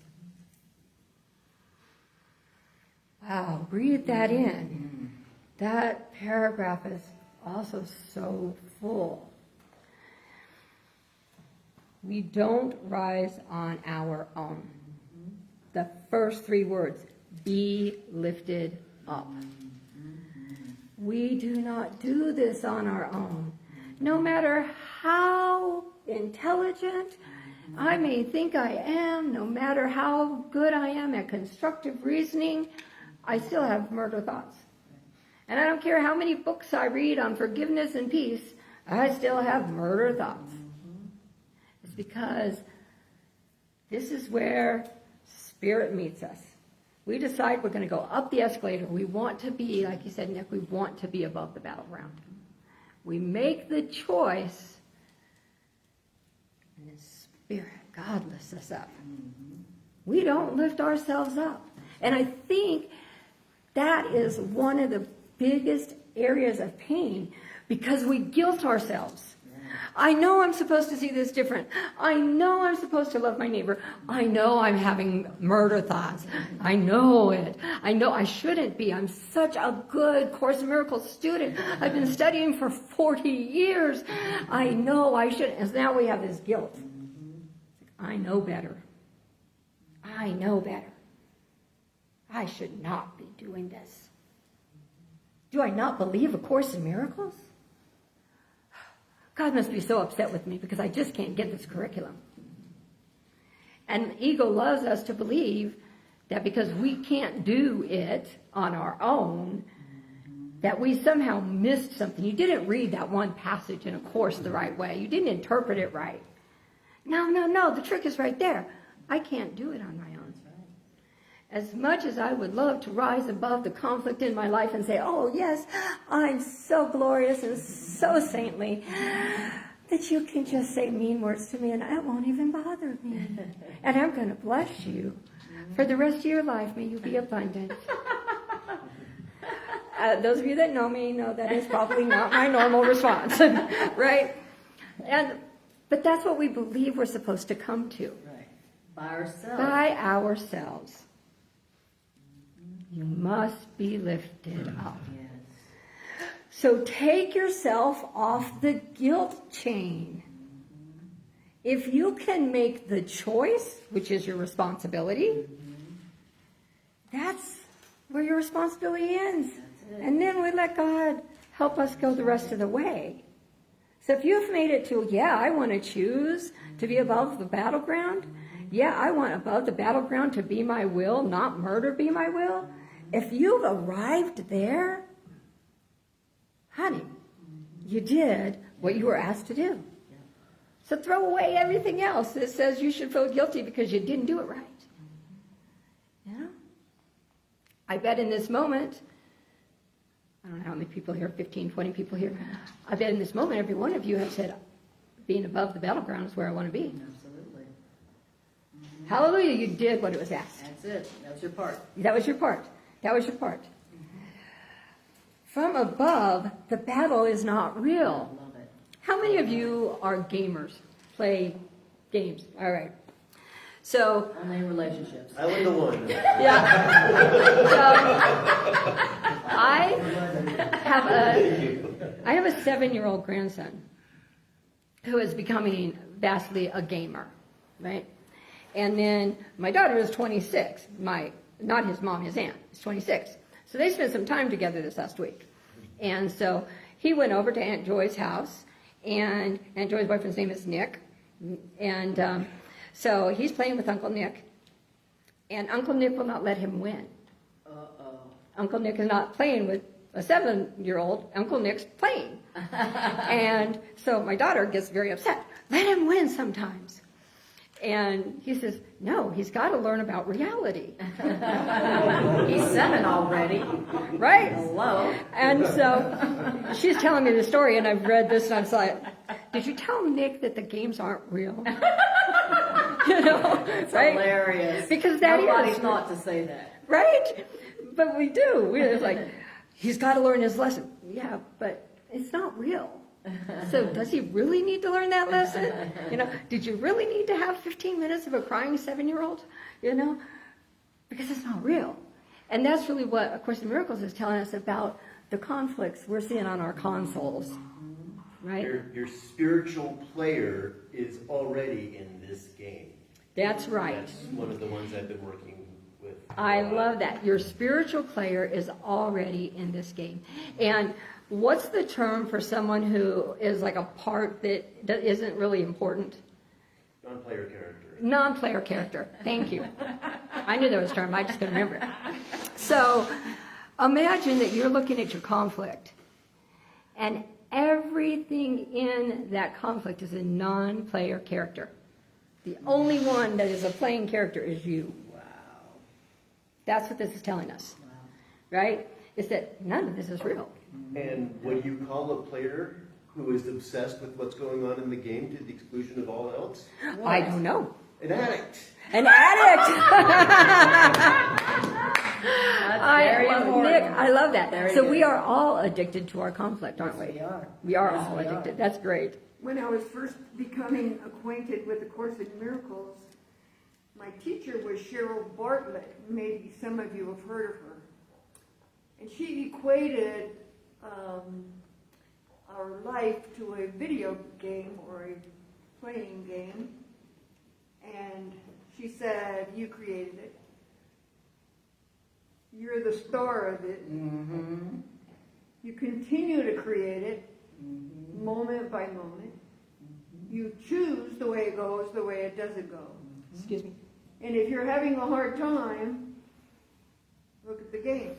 Wow, breathe that in. That paragraph is also so full. We don't rise on our own. The first 3 words, be lifted up. We do not do this on our own. No matter how intelligent I may think I am, no matter how good I am at constructive reasoning, I still have murder thoughts. And I don't care how many books I read on forgiveness and peace, I still have murder thoughts. It's because this is where spirit meets us. We decide we're going to go up the escalator. We want to be, like you said, Nick, we want to be above the battleground. We make the choice, and the Spirit, God lifts us up. We don't lift ourselves up. And I think that is one of the biggest areas of pain, because we guilt ourselves. I know I'm supposed to see this different. I know I'm supposed to love my neighbor. I know I'm having murder thoughts. I know it. I know I shouldn't be. I'm such a good Course in Miracles student. I've been studying for 40 years. I know I shouldn't. And now we have this guilt. I know better. I know better. I should not be doing this. Do I not believe A Course in Miracles? God must be so upset with me because I just can't get this curriculum. And ego loves us to believe that because we can't do it on our own, that we somehow missed something. You didn't read that one passage in a course the right way. You didn't interpret it right. No. The trick is right there. I can't do it on my own. as much as I would love to rise above the conflict in my life and say, oh yes, I'm so glorious and so saintly, that you can just say mean words to me and it won't even bother me. And I'm going to bless you. For the rest of your life, may you be abundant. Those of you that know me know that is probably not my normal response, right? But that's what we believe we're supposed to come to. Right. By ourselves. By ourselves. You must be lifted up. Yes. So take yourself off the guilt chain. If you can make the choice, which is your responsibility, that's where your responsibility ends. And then we let God help us go the rest of the way. So if you've made it to, yeah, I want to choose to be above the battleground. Yeah, I want above the battleground to be my will, not murder be my will. If you've arrived there, honey, you did what you were asked to do. So throw away everything else that says you should feel guilty because you didn't do it right. Yeah? I bet in this moment, I don't know how many people here, 15, 20 people here, I bet in this moment every one of you have said, being above the battleground is where I want to be. Absolutely. Hallelujah, you did what it was asked. That's it. That was your part. That was your part. That was your part. From above, the battle is not real. I love it. How many of you are gamers? Play games. All right. So, Only in relationships. I like the one. yeah. So, I have a 7-year-old grandson who is becoming vastly a gamer, right? And then my daughter is 26. Not his mom, his aunt is 26. So they spent some time together this last week. And so he went over to Aunt Joy's house, and Aunt Joy's boyfriend's name is Nick. And so he's playing with Uncle Nick, and Uncle Nick will not let him win. Uh-oh. Uncle Nick is not playing with a 7-year-old. Uncle Nick's playing. And so my daughter gets very upset. Let him win sometimes. And he says, no, he's got to learn about reality. He's 7 already. Right? Hello. And so she's telling me the story, and I've read this, and I was like, did you tell Nick that the games aren't real? You know, It's right? hilarious. Because that Nobody is thought to say that. right? But we do. It's like, he's got to learn his lesson. Yeah, but it's not real. So does he really need to learn that lesson? You know, did you really need to have 15 minutes of a crying 7-year-old? You know, because it's not real. And that's really what A Course in Miracles is telling us about the conflicts we're seeing on our consoles, right? Your spiritual player is already in this game. That's right. That's one of the ones I've been working with. I love that. Your spiritual player is already in this game. And what's the term for someone who is like a part that isn't really important? Non-player character. Non-player character. Thank you. I knew there was a term. I just couldn't remember it. So imagine that you're looking at your conflict, and everything in that conflict is a non-player character. The only one that is a playing character is you. Wow. That's what this is telling us, right? Is that none of this is real. And what you call a player who is obsessed with what's going on in the game to the exclusion of all else? I don't know. An addict. An addict! That's I very love important. Nick, I love that. Very So good. we are all addicted to our conflict, aren't we? We are. We are Yes, all we addicted. are. That's great. When I was first becoming acquainted with the Course in Miracles, my teacher was Cheryl Bartlett. Maybe some of you have heard of her. And she equated our life to a video game or a playing game. And she said, you created it. You're the star of it. Mm-hmm. You continue to create it Mm-hmm. moment by moment. You choose the way it goes, the way it doesn't go. Excuse me. And if you're having a hard time, look at the game.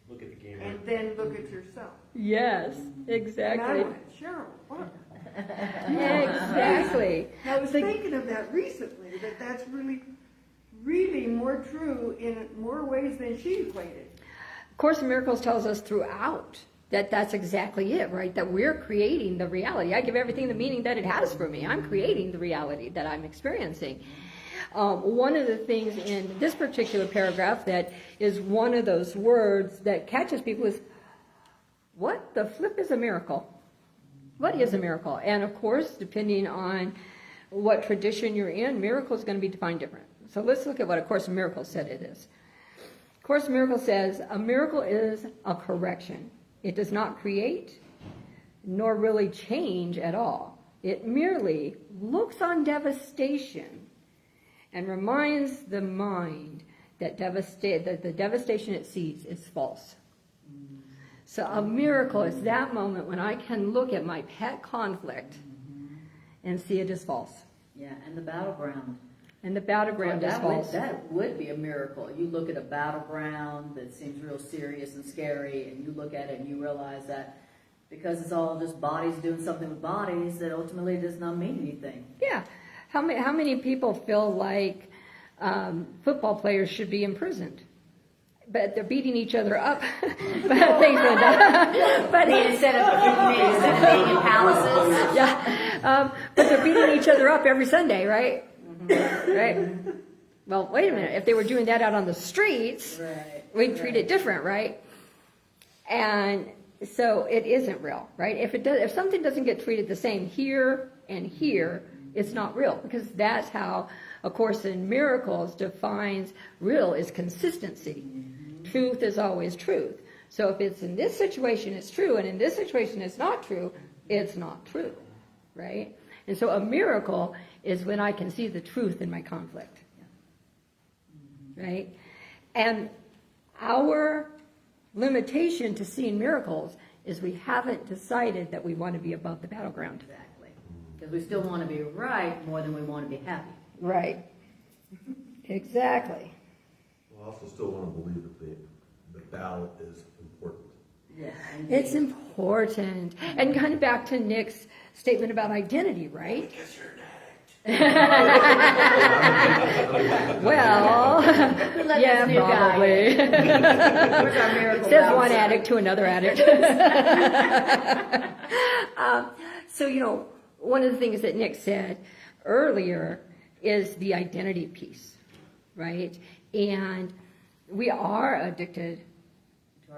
Look at the game. And then look at yourself. Yes, And I exactly. went, Cheryl, what? Exactly. I was thinking of that recently, that's really, really more true in more ways than she equated. Course in Miracles tells us throughout that that's exactly it, right? That we're creating the reality. I give everything the meaning that it has for me. I'm creating the reality that I'm experiencing. One of the things in this particular paragraph that is one of those words that catches people is, what the flip is a miracle? What is a miracle? And of course, depending on what tradition you're in, miracle is going to be defined different. So let's look at what A Course in Miracles said it is. A Course in Miracles says, a miracle is a correction. It does not create nor really change at all. It merely looks on devastation and reminds the mind that the devastation it sees is false. So a miracle is that moment when I can look at my pet conflict and see it as false. Yeah, and the battleground. And the battleground is false. That would be a miracle. You look at a battleground that seems real serious and scary, and you look at it and you realize that because it's all just bodies doing something with bodies, that ultimately does not mean anything. Yeah. How many people feel like football players should be imprisoned? But they're beating each other up. But Instead of being in palaces. yeah. But they're beating each other up every Sunday, right? Right? Well, wait a minute. If they were doing that out on the streets, we'd treat it different, right? And so it isn't real, right? If something doesn't get treated the same here and here, it's not real, because that's how A Course in Miracles defines real is consistency. Truth is always truth. So if it's in this situation, it's true, and in this situation, it's not true, it's not true, right? And so a miracle is when I can see the truth in my conflict, right? And our limitation to seeing miracles is we haven't decided that we want to be above the battleground. Exactly. Because we still want to be right more than we want to be happy. Right. Exactly. Well, I also still want to believe that the battle is important. Yeah. It's important. And kind of back to Nick's statement about identity, right? Because you're an addict. Well, yeah, this new guy probably. Where's our miracle Says one bouncer? addict to another addict. So, one of the things that Nick said earlier is the identity piece, right? And we are addicted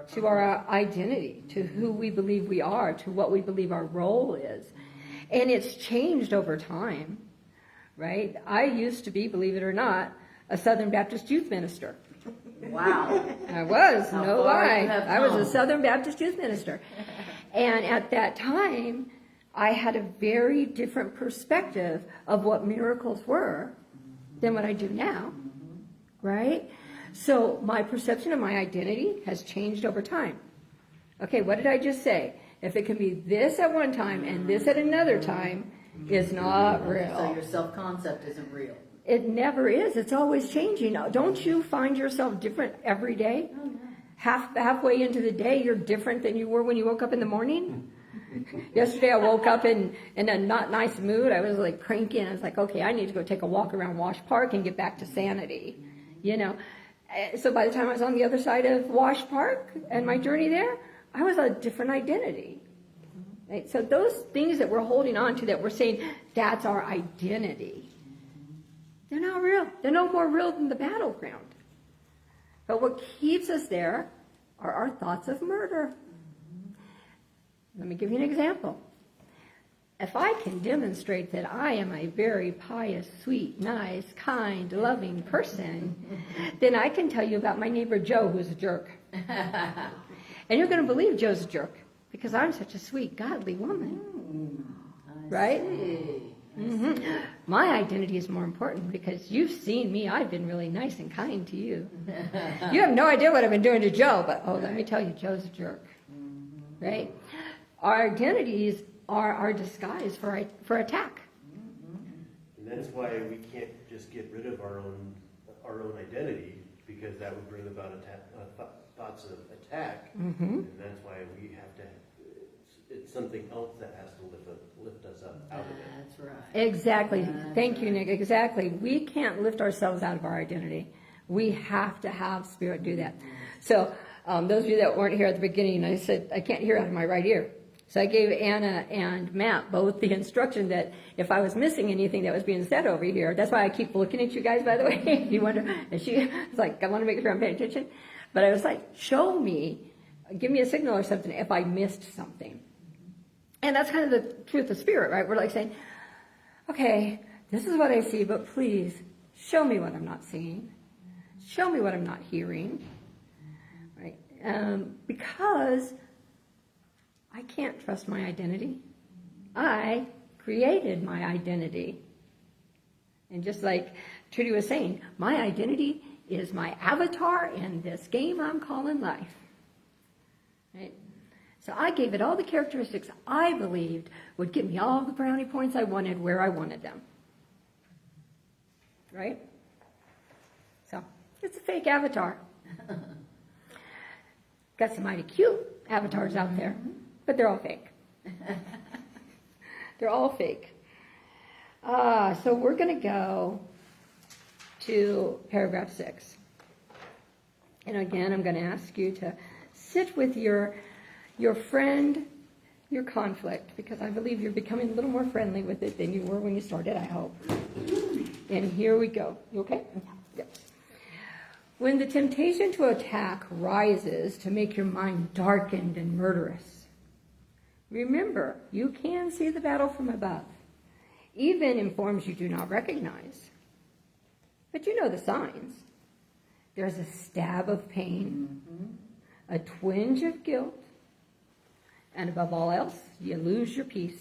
to our identity, to who we believe we are, to what we believe our role is. And it's changed over time, right? I used to be, believe it or not, a Southern Baptist youth minister. Wow. I was, How no far lie. you have I was come. a Southern Baptist youth minister. And at that time, I had a very different perspective of what miracles were than what I do now, right? So my perception of my identity has changed over time. Okay, what did I just say? If it can be this at one time and this at another time, it's not real. So your self-concept isn't real. It never is. It's always changing. Don't you find yourself different every day? Oh, yeah. Halfway into the day, you're different than you were when you woke up in the morning. Yesterday, I woke up in a not nice mood. I was like cranky, and I was like, okay, I need to go take a walk around Wash Park and get back to sanity, So by the time I was on the other side of Wash Park and my journey there, I was a different identity. Right? So those things that we're holding on to, that we're saying that's our identity, they're not real. They're no more real than the battleground. But what keeps us there are our thoughts of murder. Let me give you an example. If I can demonstrate that I am a very pious, sweet, nice, kind, loving person, then I can tell you about my neighbor Joe, who's a jerk. And you're going to believe Joe's a jerk because I'm such a sweet, godly woman. Right? My identity is more important because you've seen me. I've been really nice and kind to you. You have no idea what I've been doing to Joe, but let me tell you, Joe's a jerk. Right? Our identities are our disguise for attack. And that's why we can't just get rid of our own identity, because that would bring about thoughts of attack. And that's why we have to it's something else that has to lift us up out of it. That's right. Exactly. That's Thank you, right. Nick. Exactly. We can't lift ourselves out of our identity. We have to have Spirit do that. So those of you that weren't here at the beginning, I said, I can't hear out of my right ear. So I gave Anna and Matt both the instruction that if I was missing anything that was being said over here, that's why I keep looking at you guys, by the way. You wonder, and she was like, I want to make sure I'm paying attention. But I was like, show me, give me a signal or something if I missed something. And that's kind of the truth of Spirit, right? We're like saying, okay, this is what I see, but please show me what I'm not seeing. Show me what I'm not hearing, right? Because I can't trust my identity. I created my identity. And just like Trudy was saying, my identity is my avatar in this game I'm calling life. Right? So I gave it all the characteristics I believed would give me all the brownie points I wanted where I wanted them. Right? So it's a fake avatar. Got some mighty cute avatars out there, but they're all fake. They're all fake. So we're going to go to paragraph 6. And again, I'm going to ask you to sit with your friend, your conflict, because I believe you're becoming a little more friendly with it than you were when you started, I hope. And here we go. You okay? Yeah. When the temptation to attack rises to make your mind darkened and murderous, remember, you can see the battle from above, even in forms you do not recognize. But you know the signs. There's a stab of pain, a twinge of guilt, and above all else, you lose your peace.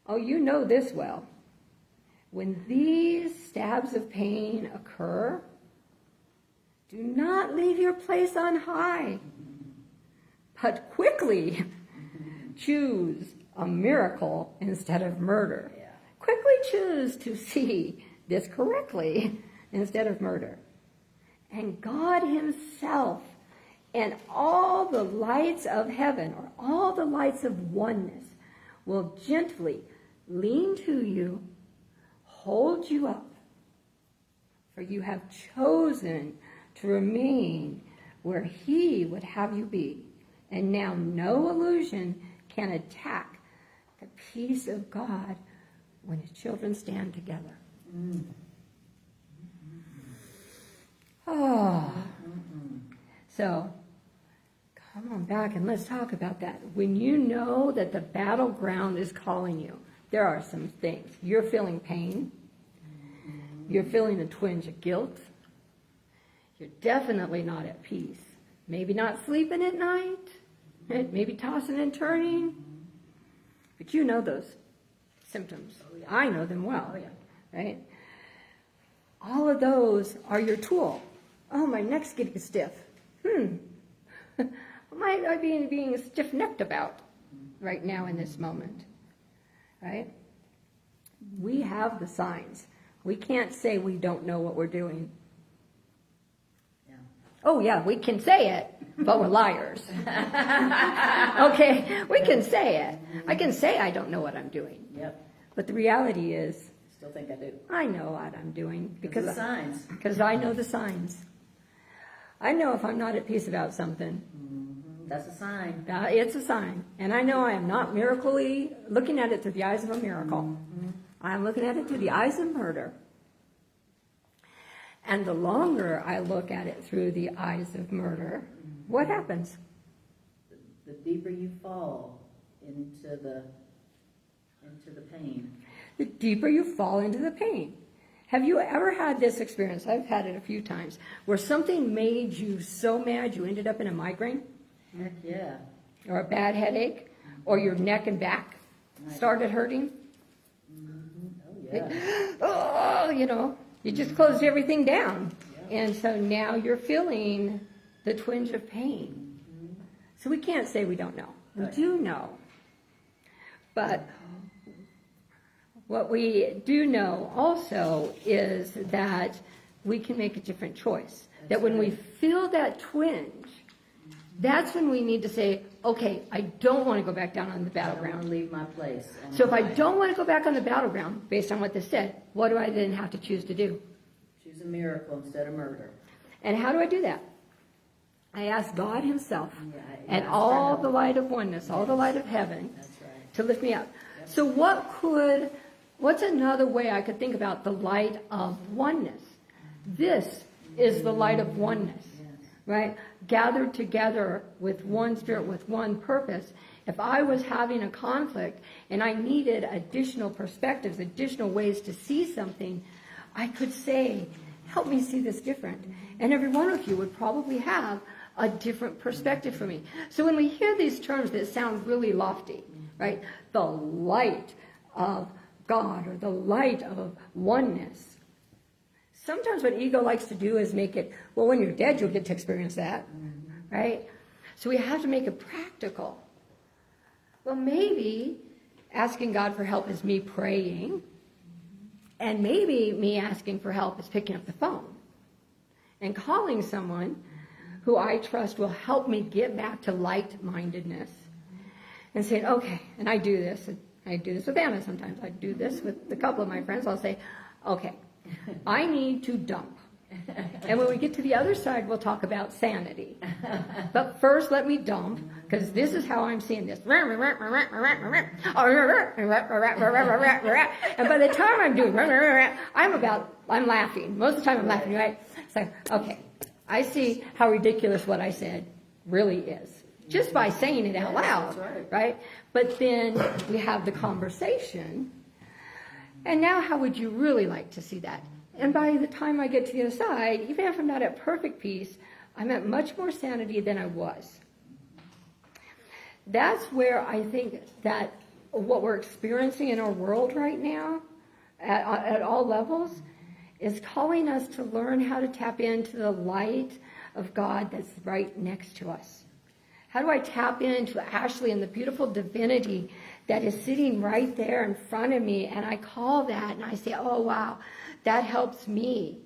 Oh, you know this well. When these stabs of pain occur, do not leave your place on high, but quickly choose a miracle instead of murder. Yeah. Quickly choose to see this correctly instead of murder. And God himself and all the lights of heaven, or all the lights of oneness, will gently lean to you, hold you up, for you have chosen to remain where he would have you be. And now no illusion can attack the peace of God when his children stand together. Oh. So, come on back and let's talk about that. When you know that the battleground is calling you, there are some things. You're feeling pain. You're feeling a twinge of guilt. You're definitely not at peace. Maybe not sleeping at night. Maybe tossing and turning. But you know those symptoms. Oh, yeah. I know them well. Oh, yeah. Right? All of those are your tool. Oh, my neck's getting stiff. What might I be being stiff-necked about right now in this moment? Right? We have the signs. We can't say we don't know what we're doing. Yeah. Oh, yeah, we can say it, but we're liars. Okay, we can say it. I can say I don't know what I'm doing. Yep. But the reality is, Still think I do. I know what I'm doing Because of the signs. because I know the signs. I know if I'm not at peace about something, That's a sign. it's a sign. And I know I am not miracly looking at it through the eyes of a miracle. I'm looking at it through the eyes of murder. And the longer I look at it through the eyes of murder, what happens? The deeper you fall into the pain. The deeper you fall into the pain. Have you ever had this experience? I've had it a few times, where something made you so mad you ended up in a migraine, Heck yeah. or a bad headache, or your neck and back started hurting? Oh yeah. Oh, you just closed everything down. And so now you're feeling the twinge of pain. So we can't say we don't know. We do know. But what we do know also is that we can make a different choice. That when we feel that twinge, That's when we need to say, okay, I don't want to go back down on the I don't want battleground. to leave my place. So if I don't want to go back on the battleground, based on what this said, what do I then have to choose to do? Choose a miracle instead of murder. And how do I do that? I ask God himself Yeah, and ask for all help. the light of oneness, all the light of heaven, That's right. to lift me up. So what's another way I could think about the light of oneness? This is the light of oneness, right? Gathered together with one spirit, with one purpose. If I was having a conflict and I needed additional perspectives, additional ways to see something, I could say, help me see this different. And every one of you would probably have a different perspective for me. So when we hear these terms that sound really lofty, right? The light of God or the light of oneness. Sometimes what ego likes to do is make it, well, when you're dead, you'll get to experience that, right? So we have to make it practical. Well, maybe asking God for help is me praying, and maybe me asking for help is picking up the phone and calling someone who I trust will help me get back to light-mindedness and saying, okay, and I do this with Anna sometimes. I do this with a couple of my friends. I'll say, okay, I need to dump. And when we get to the other side, we'll talk about sanity. But first, let me dump, because this is how I'm seeing this. And by the time I'm doing, I'm laughing. Most of the time I'm laughing, right? It's like, okay, I see how ridiculous what I said really is. Just by saying it out loud, right? But then we have the conversation. And now how would you really like to see that? And by the time I get to the other side, even if I'm not at perfect peace, I'm at much more sanity than I was. That's where I think that what we're experiencing in our world right now, at all levels, is calling us to learn how to tap into the light of God that's right next to us. How do I tap into Ashley and the beautiful divinity that is sitting right there in front of me? And I call that and I say, oh, wow, that helps me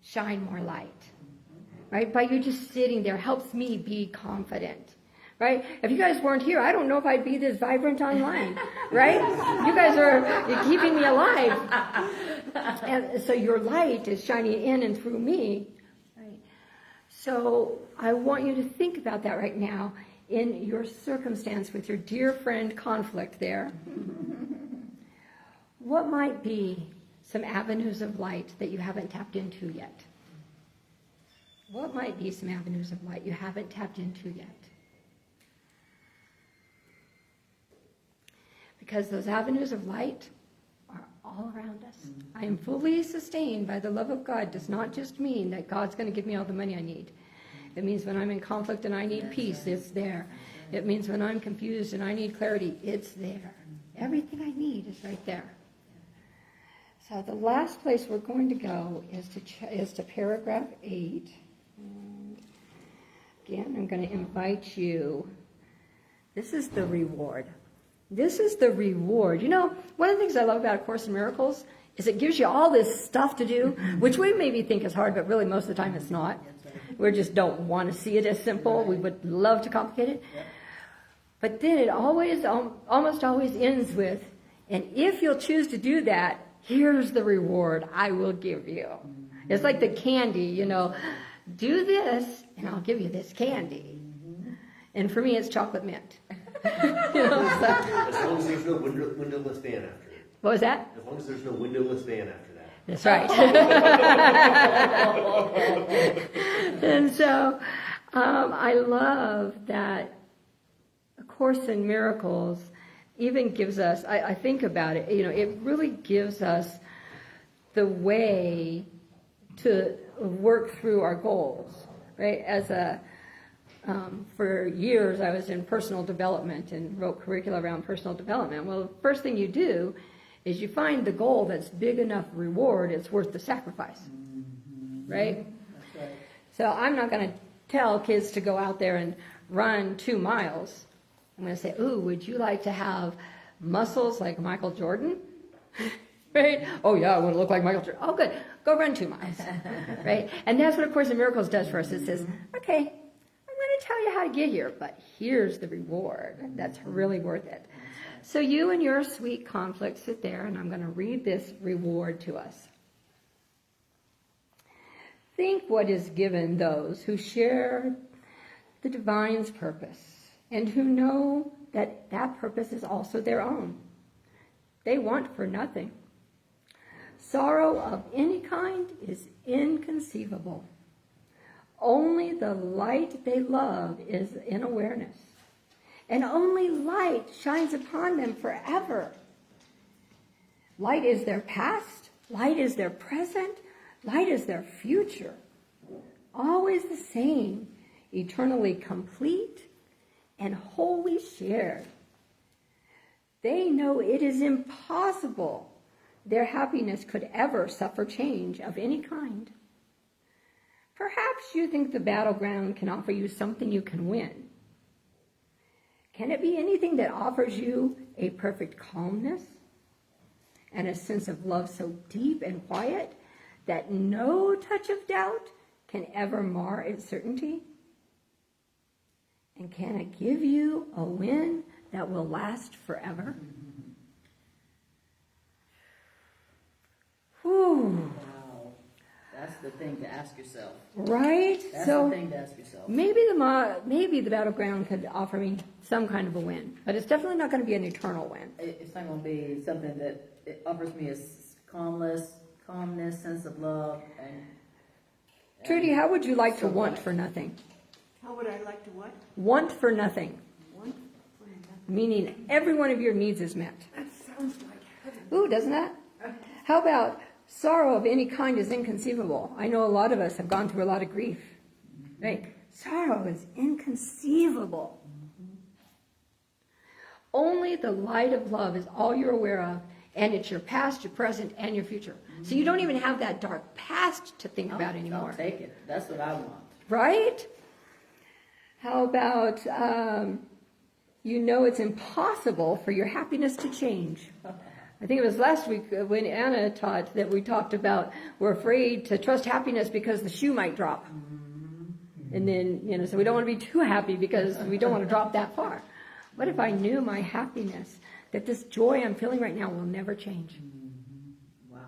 shine more light. Right? By you just sitting there helps me be confident. Right? If you guys weren't here, I don't know if I'd be this vibrant online. Right? You guys are keeping me alive. And so your light is shining in and through me. So I want you to think about that right now in your circumstance with your dear friend conflict there. What might be some avenues of light that you haven't tapped into yet? What might be some avenues of light you haven't tapped into yet? Because those avenues of light are all around us. I am fully sustained by the love of God does not just mean that God's going to give me all the money I need. It means when I'm in conflict and I need peace, it's there. It means when I'm confused and I need clarity, it's there. Everything I need is right there. So the last place we're going to go is to paragraph 8. And again, I'm going to invite you. This is the reward. This is the reward. You know, one of the things I love about A Course in Miracles is it gives you all this stuff to do, which we maybe think is hard, but really most of the time it's not. We just don't want to see it as simple. We would love to complicate it. But then it almost always ends with, and if you'll choose to do that, here's the reward I will give you. It's like the candy, you know, do this and I'll give you this candy. And for me, it's chocolate mint. You know, so. As long as there's no windowless van after it. What was that? As long as there's no windowless van after that. That's right. And so I love that A Course in Miracles even gives us, I think about it, you know, it really gives us the way to work through our goals, right? For years I was in personal development and wrote curricula around personal development. Well, the first thing you do is you find the goal that's big enough reward, it's worth the sacrifice, right? That's right. So I'm not going to tell kids to go out there and run 2 miles. I'm going to say, ooh, would you like to have muscles like Michael Jordan? Right? Oh, yeah, I want to look like Michael Jordan. Oh, good. Go run 2 miles. Right? And that's what A Course in Miracles does for us. It says, okay, I'm going going to tell you how to get here, but here's the reward. That's really worth it. So you and your sweet conflict sit there, and I'm going to read this reward to us. Think what is given those who share the divine's purpose and who know that that purpose is also their own. They want for nothing. Sorrow of any kind is inconceivable. Only the light they love is in awareness, and only light shines upon them forever. Light is their past, light is their present, light is their future. Always the same, eternally complete and wholly shared. They know it is impossible their happiness could ever suffer change of any kind. Perhaps you think the battleground can offer you something you can win. Can it be anything that offers you a perfect calmness and a sense of love so deep and quiet that no touch of doubt can ever mar its certainty? And can it give you a win that will last forever? Whew. Wow. That's the thing to ask yourself. Right? That's So the thing to ask yourself. maybe the battleground could offer me some kind of a win, but it's definitely not going to be an eternal win. It's not going to be something that it offers me a calmness, sense of love, and Trudy, how would you like to So want what? for nothing? How would I like to what? Want for nothing, Want for nothing. meaning every one of your needs is met. That sounds like heaven. Ooh, doesn't that? How about sorrow of any kind is inconceivable? I know a lot of us have gone through a lot of grief, right? Sorrow is inconceivable. Only the light of love is all you're aware of, and it's your past, your present, and your future. So you don't even have that dark past to think about anymore. I'll take it. That's what I want. Right? How about, you know it's impossible for your happiness to change. I think it was last week when Anna taught that we talked about we're afraid to trust happiness because the shoe might drop. And then, so we don't want to be too happy because we don't want to drop that far. What if I knew my happiness, that this joy I'm feeling right now will never change? Wow.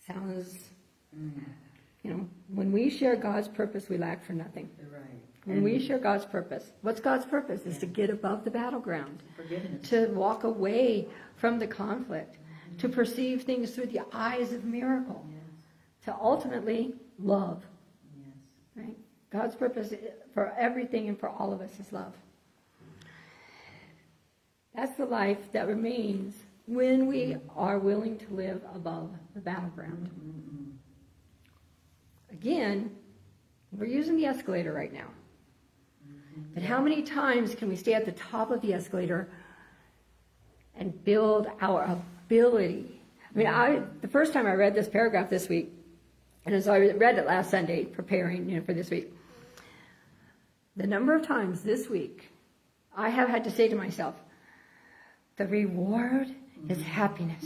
Sounds, when we share God's purpose, we lack for nothing. You're right. When we share God's purpose, what's God's purpose? Is to get above the battleground, Forgiveness. to walk away from the conflict, to perceive things through the eyes of miracle, to ultimately love. Yes. Right? God's purpose for everything and for all of us is love. That's the life that remains when we are willing to live above the battleground. Again, we're using the escalator right now. But how many times can we stay at the top of the escalator and build our ability? I mean, the first time I read this paragraph this week, and so I read it last Sunday, preparing for this week. The number of times this week I have had to say to myself, the reward is happiness.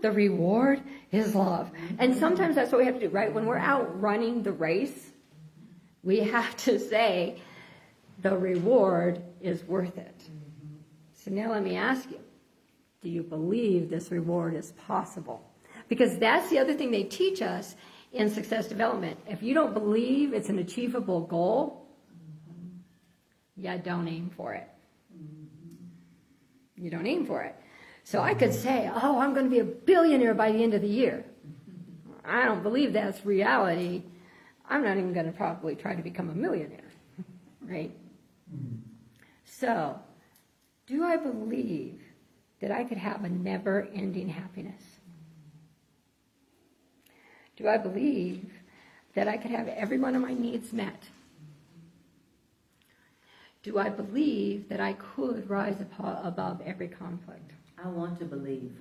The reward is love. And sometimes that's what we have to do, right? When we're out running the race, we have to say, the reward is worth it. So now let me ask you, do you believe this reward is possible? Because that's the other thing they teach us in success development. If you don't believe it's an achievable goal, yeah, don't aim for it. You don't aim for it. So I could say, I'm going to be a billionaire by the end of the year. I don't believe that's reality. I'm not even going to probably try to become a millionaire, right? So, do I believe that I could have a never-ending happiness? Do I believe that I could have every one of my needs met? Do I believe that I could rise above every conflict? I want to believe.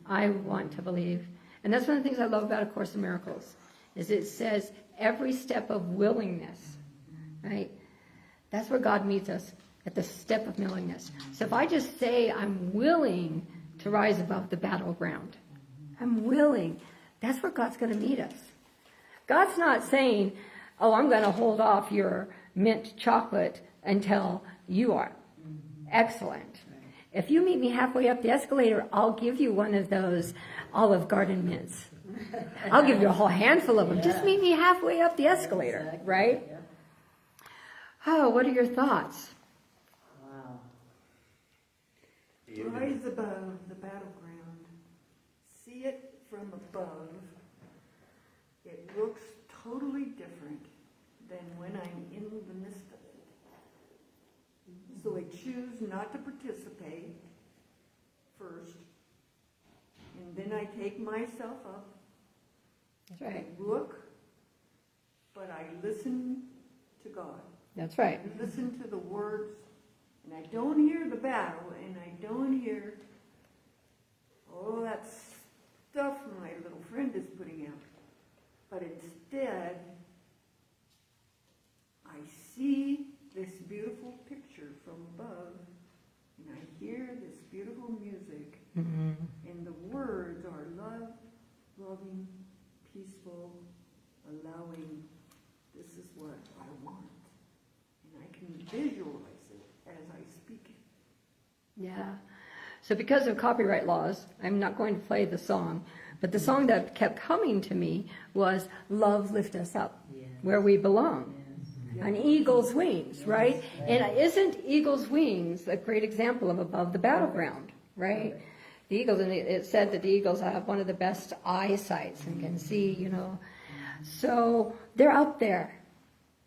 I want to believe. And that's one of the things I love about A Course in Miracles, is it says every step of willingness, right? That's where God meets us, at the step of willingness. So if I just say I'm willing to rise above the battleground, I'm willing, that's where God's going to meet us. God's not saying, oh, I'm going to hold off your mint chocolate until you are. Excellent. If you meet me halfway up the escalator, I'll give you one of those Olive Garden mints. I'll give you a whole handful of them. Just meet me halfway up the escalator, Exactly. right? Yeah. Oh, what are your thoughts? Wow. Rise above the battleground. See it from above. It looks totally different than when I'm in the midst of it. So I choose not to participate first, and then I take myself up. That's right. I look, but I listen to God. That's right. I listen to the words, and I don't hear the battle, and I don't hear all that stuff my little friend is putting out. But instead, I see this beautiful picture from above, and I hear this beautiful music, and the words are love, loving, peaceful, allowing. This is what I want. And I can visualize it as I speak it. Yeah. So because of copyright laws, I'm not going to play the song, but the song that kept coming to me was Love Lift Us Up, Yes. where we belong. Yes. On eagle's wings, right? And isn't eagle's wings a great example of above the battleground, right? The eagles, and it said that the eagles have one of the best eyesights and can see, you know. So they're up there.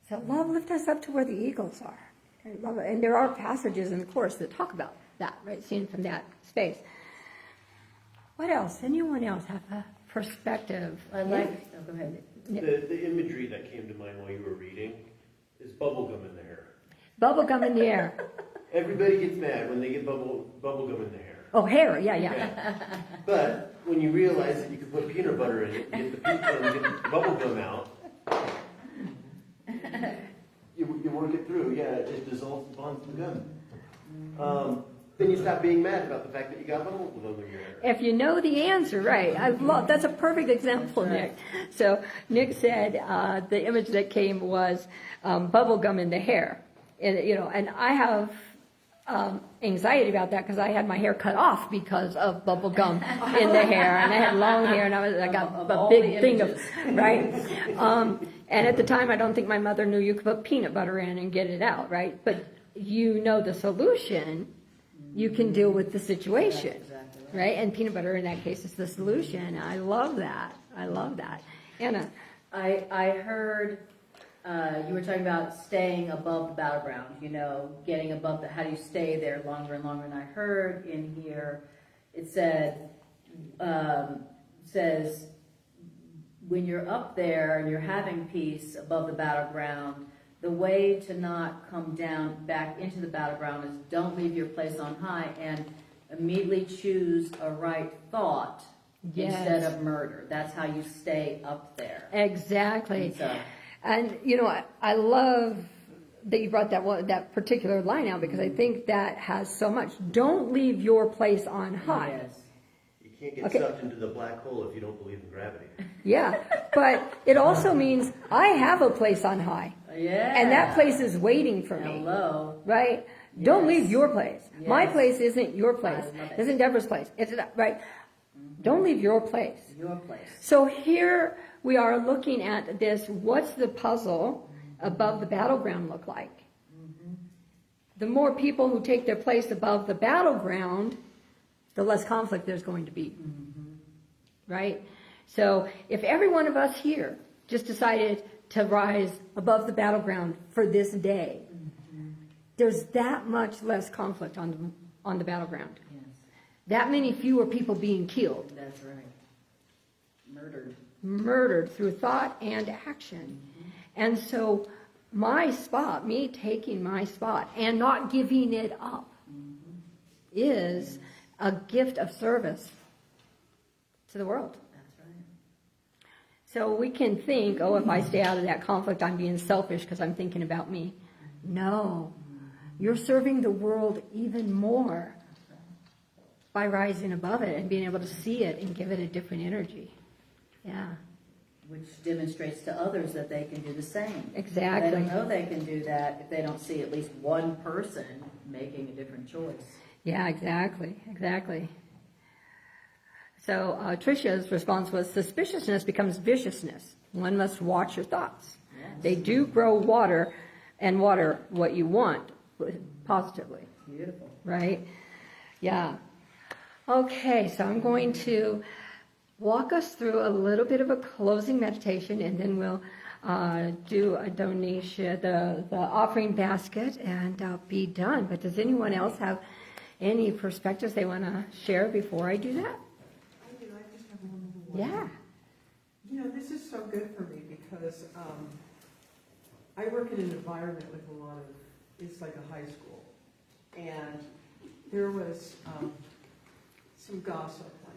So love lift us up to where the eagles are. I love it. And there are passages in the Course that talk about that, right? Seen from that space. What else? Anyone else have a perspective? I like, oh, go ahead. The imagery that came to mind while you were reading is bubblegum in the hair. Bubblegum in the air. Everybody gets mad when they get bubblegum in the hair. Oh, hair, yeah. But when you realize that you can put peanut butter in it, get the peanut and get the bubblegum out, you work it through. Yeah, it dissolves and bonds the gum. Then you stop being mad about the fact that you got bubblegum in your hair. If you know the answer, right. That's a perfect example, Nick. So Nick said the image that came was bubblegum in the hair. And I have anxiety about that because I had my hair cut off because of bubblegum in the hair. And I had long hair and I got a big thing of, right? And at the time, I don't think my mother knew you could put peanut butter in and get it out, right? But you know the solution. You can deal with the situation, Exactly right? And peanut butter in that case is the solution. I love that. Anna. I heard you were talking about staying above the battleground, getting above how do you stay there longer and longer. And I heard in here, it says, when you're up there and you're having peace above the battleground, the way to not come down back into the battleground is don't leave your place on high and immediately choose a right thought instead of murder. That's how you stay up there. Exactly. And And I love that you brought that particular line out because I think that has so much. Don't leave your place on high. Yes. You can't get sucked into the black hole if you don't believe in gravity. Yeah, but it also means I have a place on high. Yeah. And that place is waiting for me. Hello. Right? Don't leave your place. Yes. My place isn't your place. I love it. Isn't Deborah's place. It's right. Don't leave your place. Your place. So here we are looking at this. What's the puzzle above the battleground look like? The more people who take their place above the battleground, the less conflict there's going to be. Right? So if every one of us here just decided to rise above the battleground for this day, there's that much less conflict on the battleground. Yes. That many fewer people being killed. That's right. Murdered through thought and action. And so me taking my spot and not giving it up is a gift of service to the world. That's right. So we can think, if I stay out of that conflict, I'm being selfish because I'm thinking about me. No, you're serving the world even more by rising above it and being able to see it and give it a different energy. Yeah. which demonstrates to others that they can do the same. Exactly. They don't know they can do that if they don't see at least one person making a different choice. Yeah, exactly. So Tricia's response was, suspiciousness becomes viciousness. One must watch your thoughts. Yes. They do grow water what you want positively, Beautiful. right? Yeah. Okay, so I'm going to walk us through a little bit of a closing meditation, and then we'll do a donation, the offering basket, and I'll be done. But does anyone else have any perspectives they want to share before I do that? I do. I just have one more. Yeah. You know, this is so good for me because I work in an environment with a lot of, it's like a high school. And there was some gossip. Like,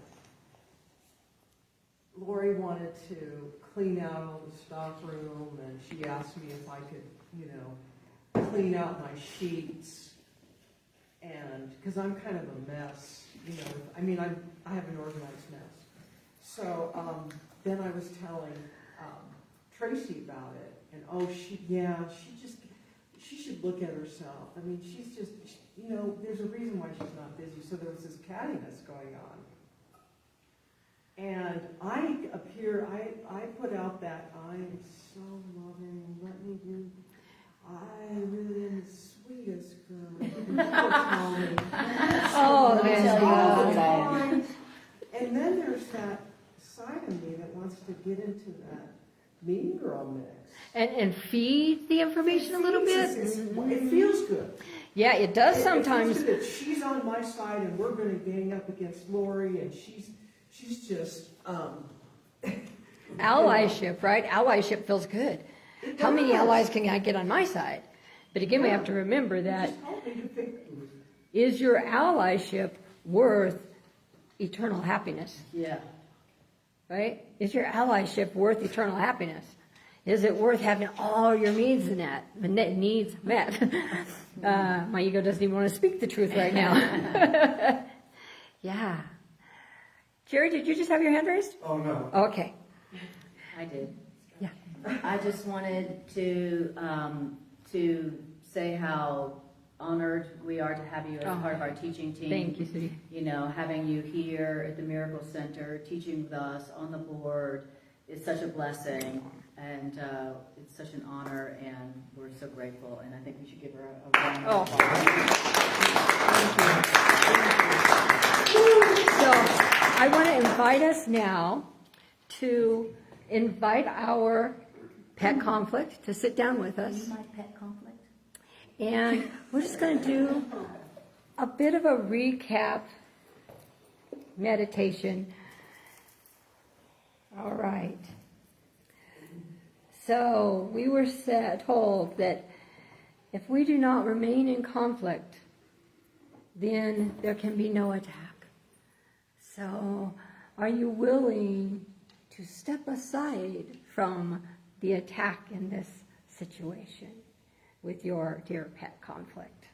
Lori wanted to clean out all the stock room, and she asked me if I could, you know, clean out my sheets. And because I'm kind of a mess, you know, I mean, I have an organized mess. So then I was telling Tracy about it, and she should look at herself. I mean, she's just, you know, there's a reason why she's not busy. So there was this cattiness going on. And I put out that I'm so loving, let me do, I really am the sweetest girl. People tell me. Oh, Let me man. tell you all what the I am. time. And then there's that side of me that wants to get into that mean girl mix. And feed the information a little bit? It feels good. Yeah, it does It sometimes. feels good that she's on my side and we're going to gang up against Lori, and she's just Allyship, right? Allyship feels good. How many allies can I get on my side? But again, we have to remember that, just help me to pick. is your allyship worth eternal happiness, Yeah. right? Is your allyship worth eternal happiness? Is it worth having all your needs met? My ego doesn't even want to speak the truth right now. Yeah. Jerry, did you just have your hand raised? Oh, no. Okay. I did. Yeah. I just wanted to say how honored we are to have you as part of our teaching team. Thank you, sweetie. You know, having you here at the Miracle Center, teaching with us on the board is such a blessing, and it's such an honor, and we're so grateful, and I think we should give her a round of applause. So I want to invite us now to invite our pet conflict to sit down with us. My pet conflict. And we're just going to do a bit of a recap meditation. All right. So we were told that if we do not remain in conflict, then there can be no attack. So are you willing to step aside from the attack in this situation with your dear pet conflict?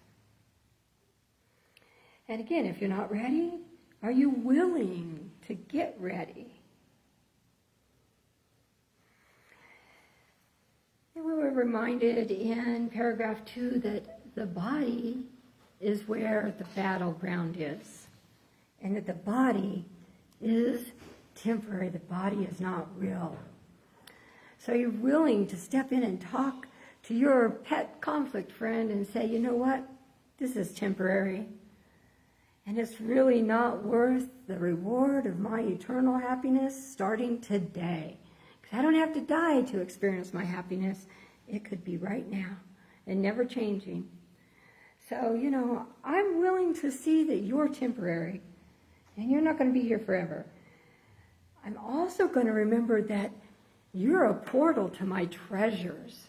And again, if you're not ready, are you willing to get ready? And we were reminded in paragraph 2 that the body is where the battleground is, and that the body is temporary. The body is not real. So you're willing to step in and talk to your pet conflict friend and say, you know what, this is temporary, and it's really not worth the reward of my eternal happiness starting today. Because I don't have to die to experience my happiness. It could be right now and never changing. So, you know, I'm willing to see that you're temporary and you're not going to be here forever. I'm also going to remember that you're a portal to my treasures.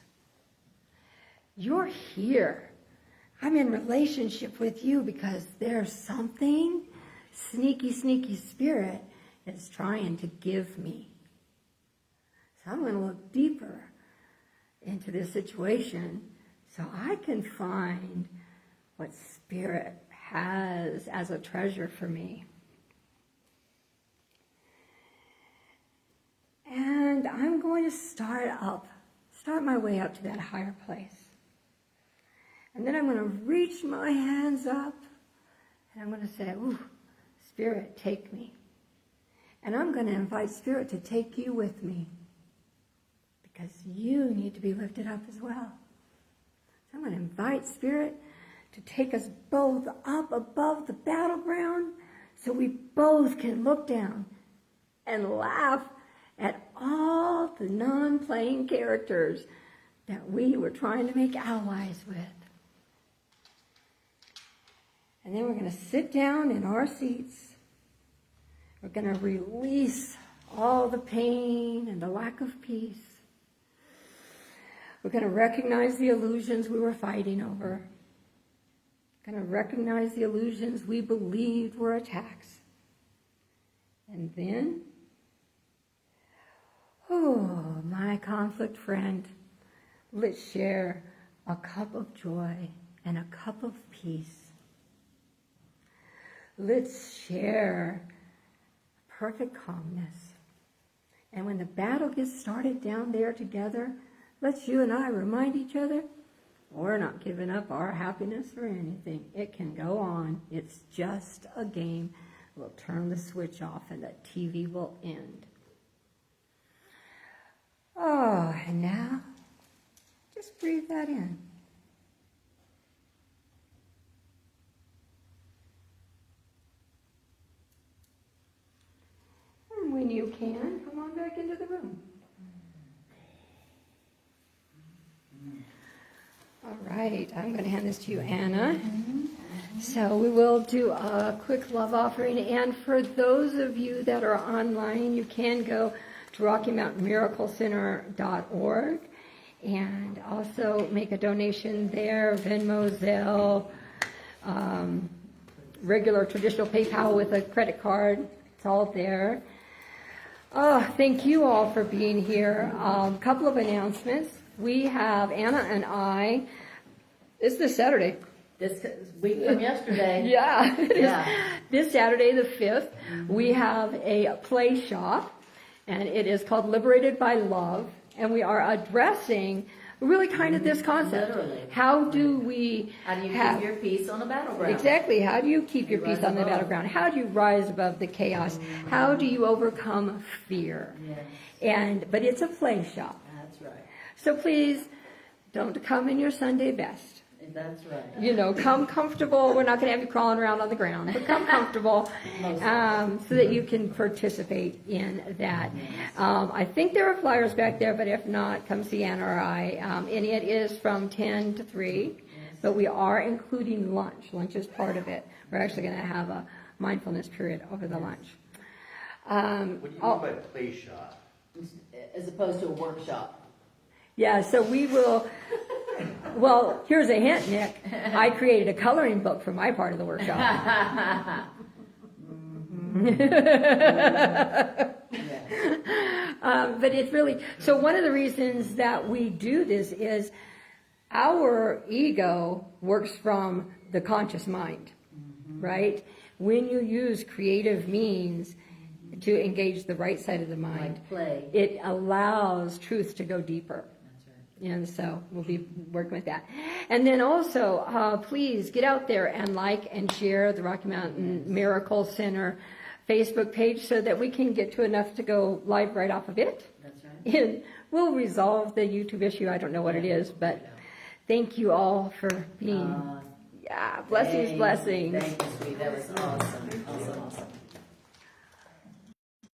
You're here. I'm in relationship with you because there's something sneaky spirit is trying to give me. So I'm going to look deeper into this situation so I can find what Spirit has as a treasure for me. And I'm going going to start my way up to that higher place. And then I'm going to reach my hands up, and I'm going to say, ooh, Spirit, take me. And I'm going to invite Spirit to take you with me, because you need to be lifted up as well. So I'm going to invite Spirit to take us both up above the battleground so we both can look down and laugh at all the non-playing characters that we were trying to make allies with. And then we're going to sit down in our seats. We're going to release all the pain and the lack of peace. We're going to recognize the illusions we were fighting over. We're going to recognize the illusions we believed were attacks. And then, oh, my conflict friend, let's share a cup of joy and a cup of peace. Let's share perfect calmness. And when the battle gets started down there together, let's you and I remind each other, we're not giving up our happiness or anything. It can go on. It's just a game. We'll turn the switch off and the TV will end. Oh, and now, just breathe that in. And when you can, come on back into the room. All right, I'm going to hand this to you, Anna. So we will do a quick love offering. And for those of you that are online, you can go to RockyMountainMiracleCenter.org and also make a donation there, Venmo, Zelle, regular traditional PayPal with a credit card. It's all there. Oh, thank you all for being here. A couple of announcements. We have, Anna and I, it's this Saturday. This week from yesterday. Yeah, it is. Yeah. This Saturday, the 5th, we have a play shop, and it is called Liberated by Love, and we are addressing really kind of this concept. Literally. How do we How do you have... keep your peace on the battleground? Exactly. How do you keep your You peace rise on the above. battleground? How do you rise above the chaos? How do you overcome fear? Yes, But it's a play shop. that's right. So please, don't come in your Sunday best. That's right. You know, come comfortable. We're not going to have you crawling around on the ground, but come comfortable so that you can participate in that. I think there are flyers back there, but if not, come see Anna or I. And it is from 10 to 3, but we are including lunch. Lunch is part of it. We're actually going to have a mindfulness period over the lunch. What do you mean by play shop? As opposed to a workshop. Yeah, so we will... Well, here's a hint, Nick. I created a coloring book for my part of the workshop. But it's really, so one of the reasons that we do this is our ego works from the conscious mind, right? When you use creative means to engage the right side of the mind, Like play. it allows truth to go deeper. That's right. And so we'll be working with that. And then also, please get out there and like and share the Rocky Mountain Miracle Center Facebook page so that we can get to enough to go live right off of it. That's right. And we'll resolve the YouTube issue. I don't know what it is, but thank you all for being, blessings, blessings. Thank you, sweet. That was awesome. Awesome.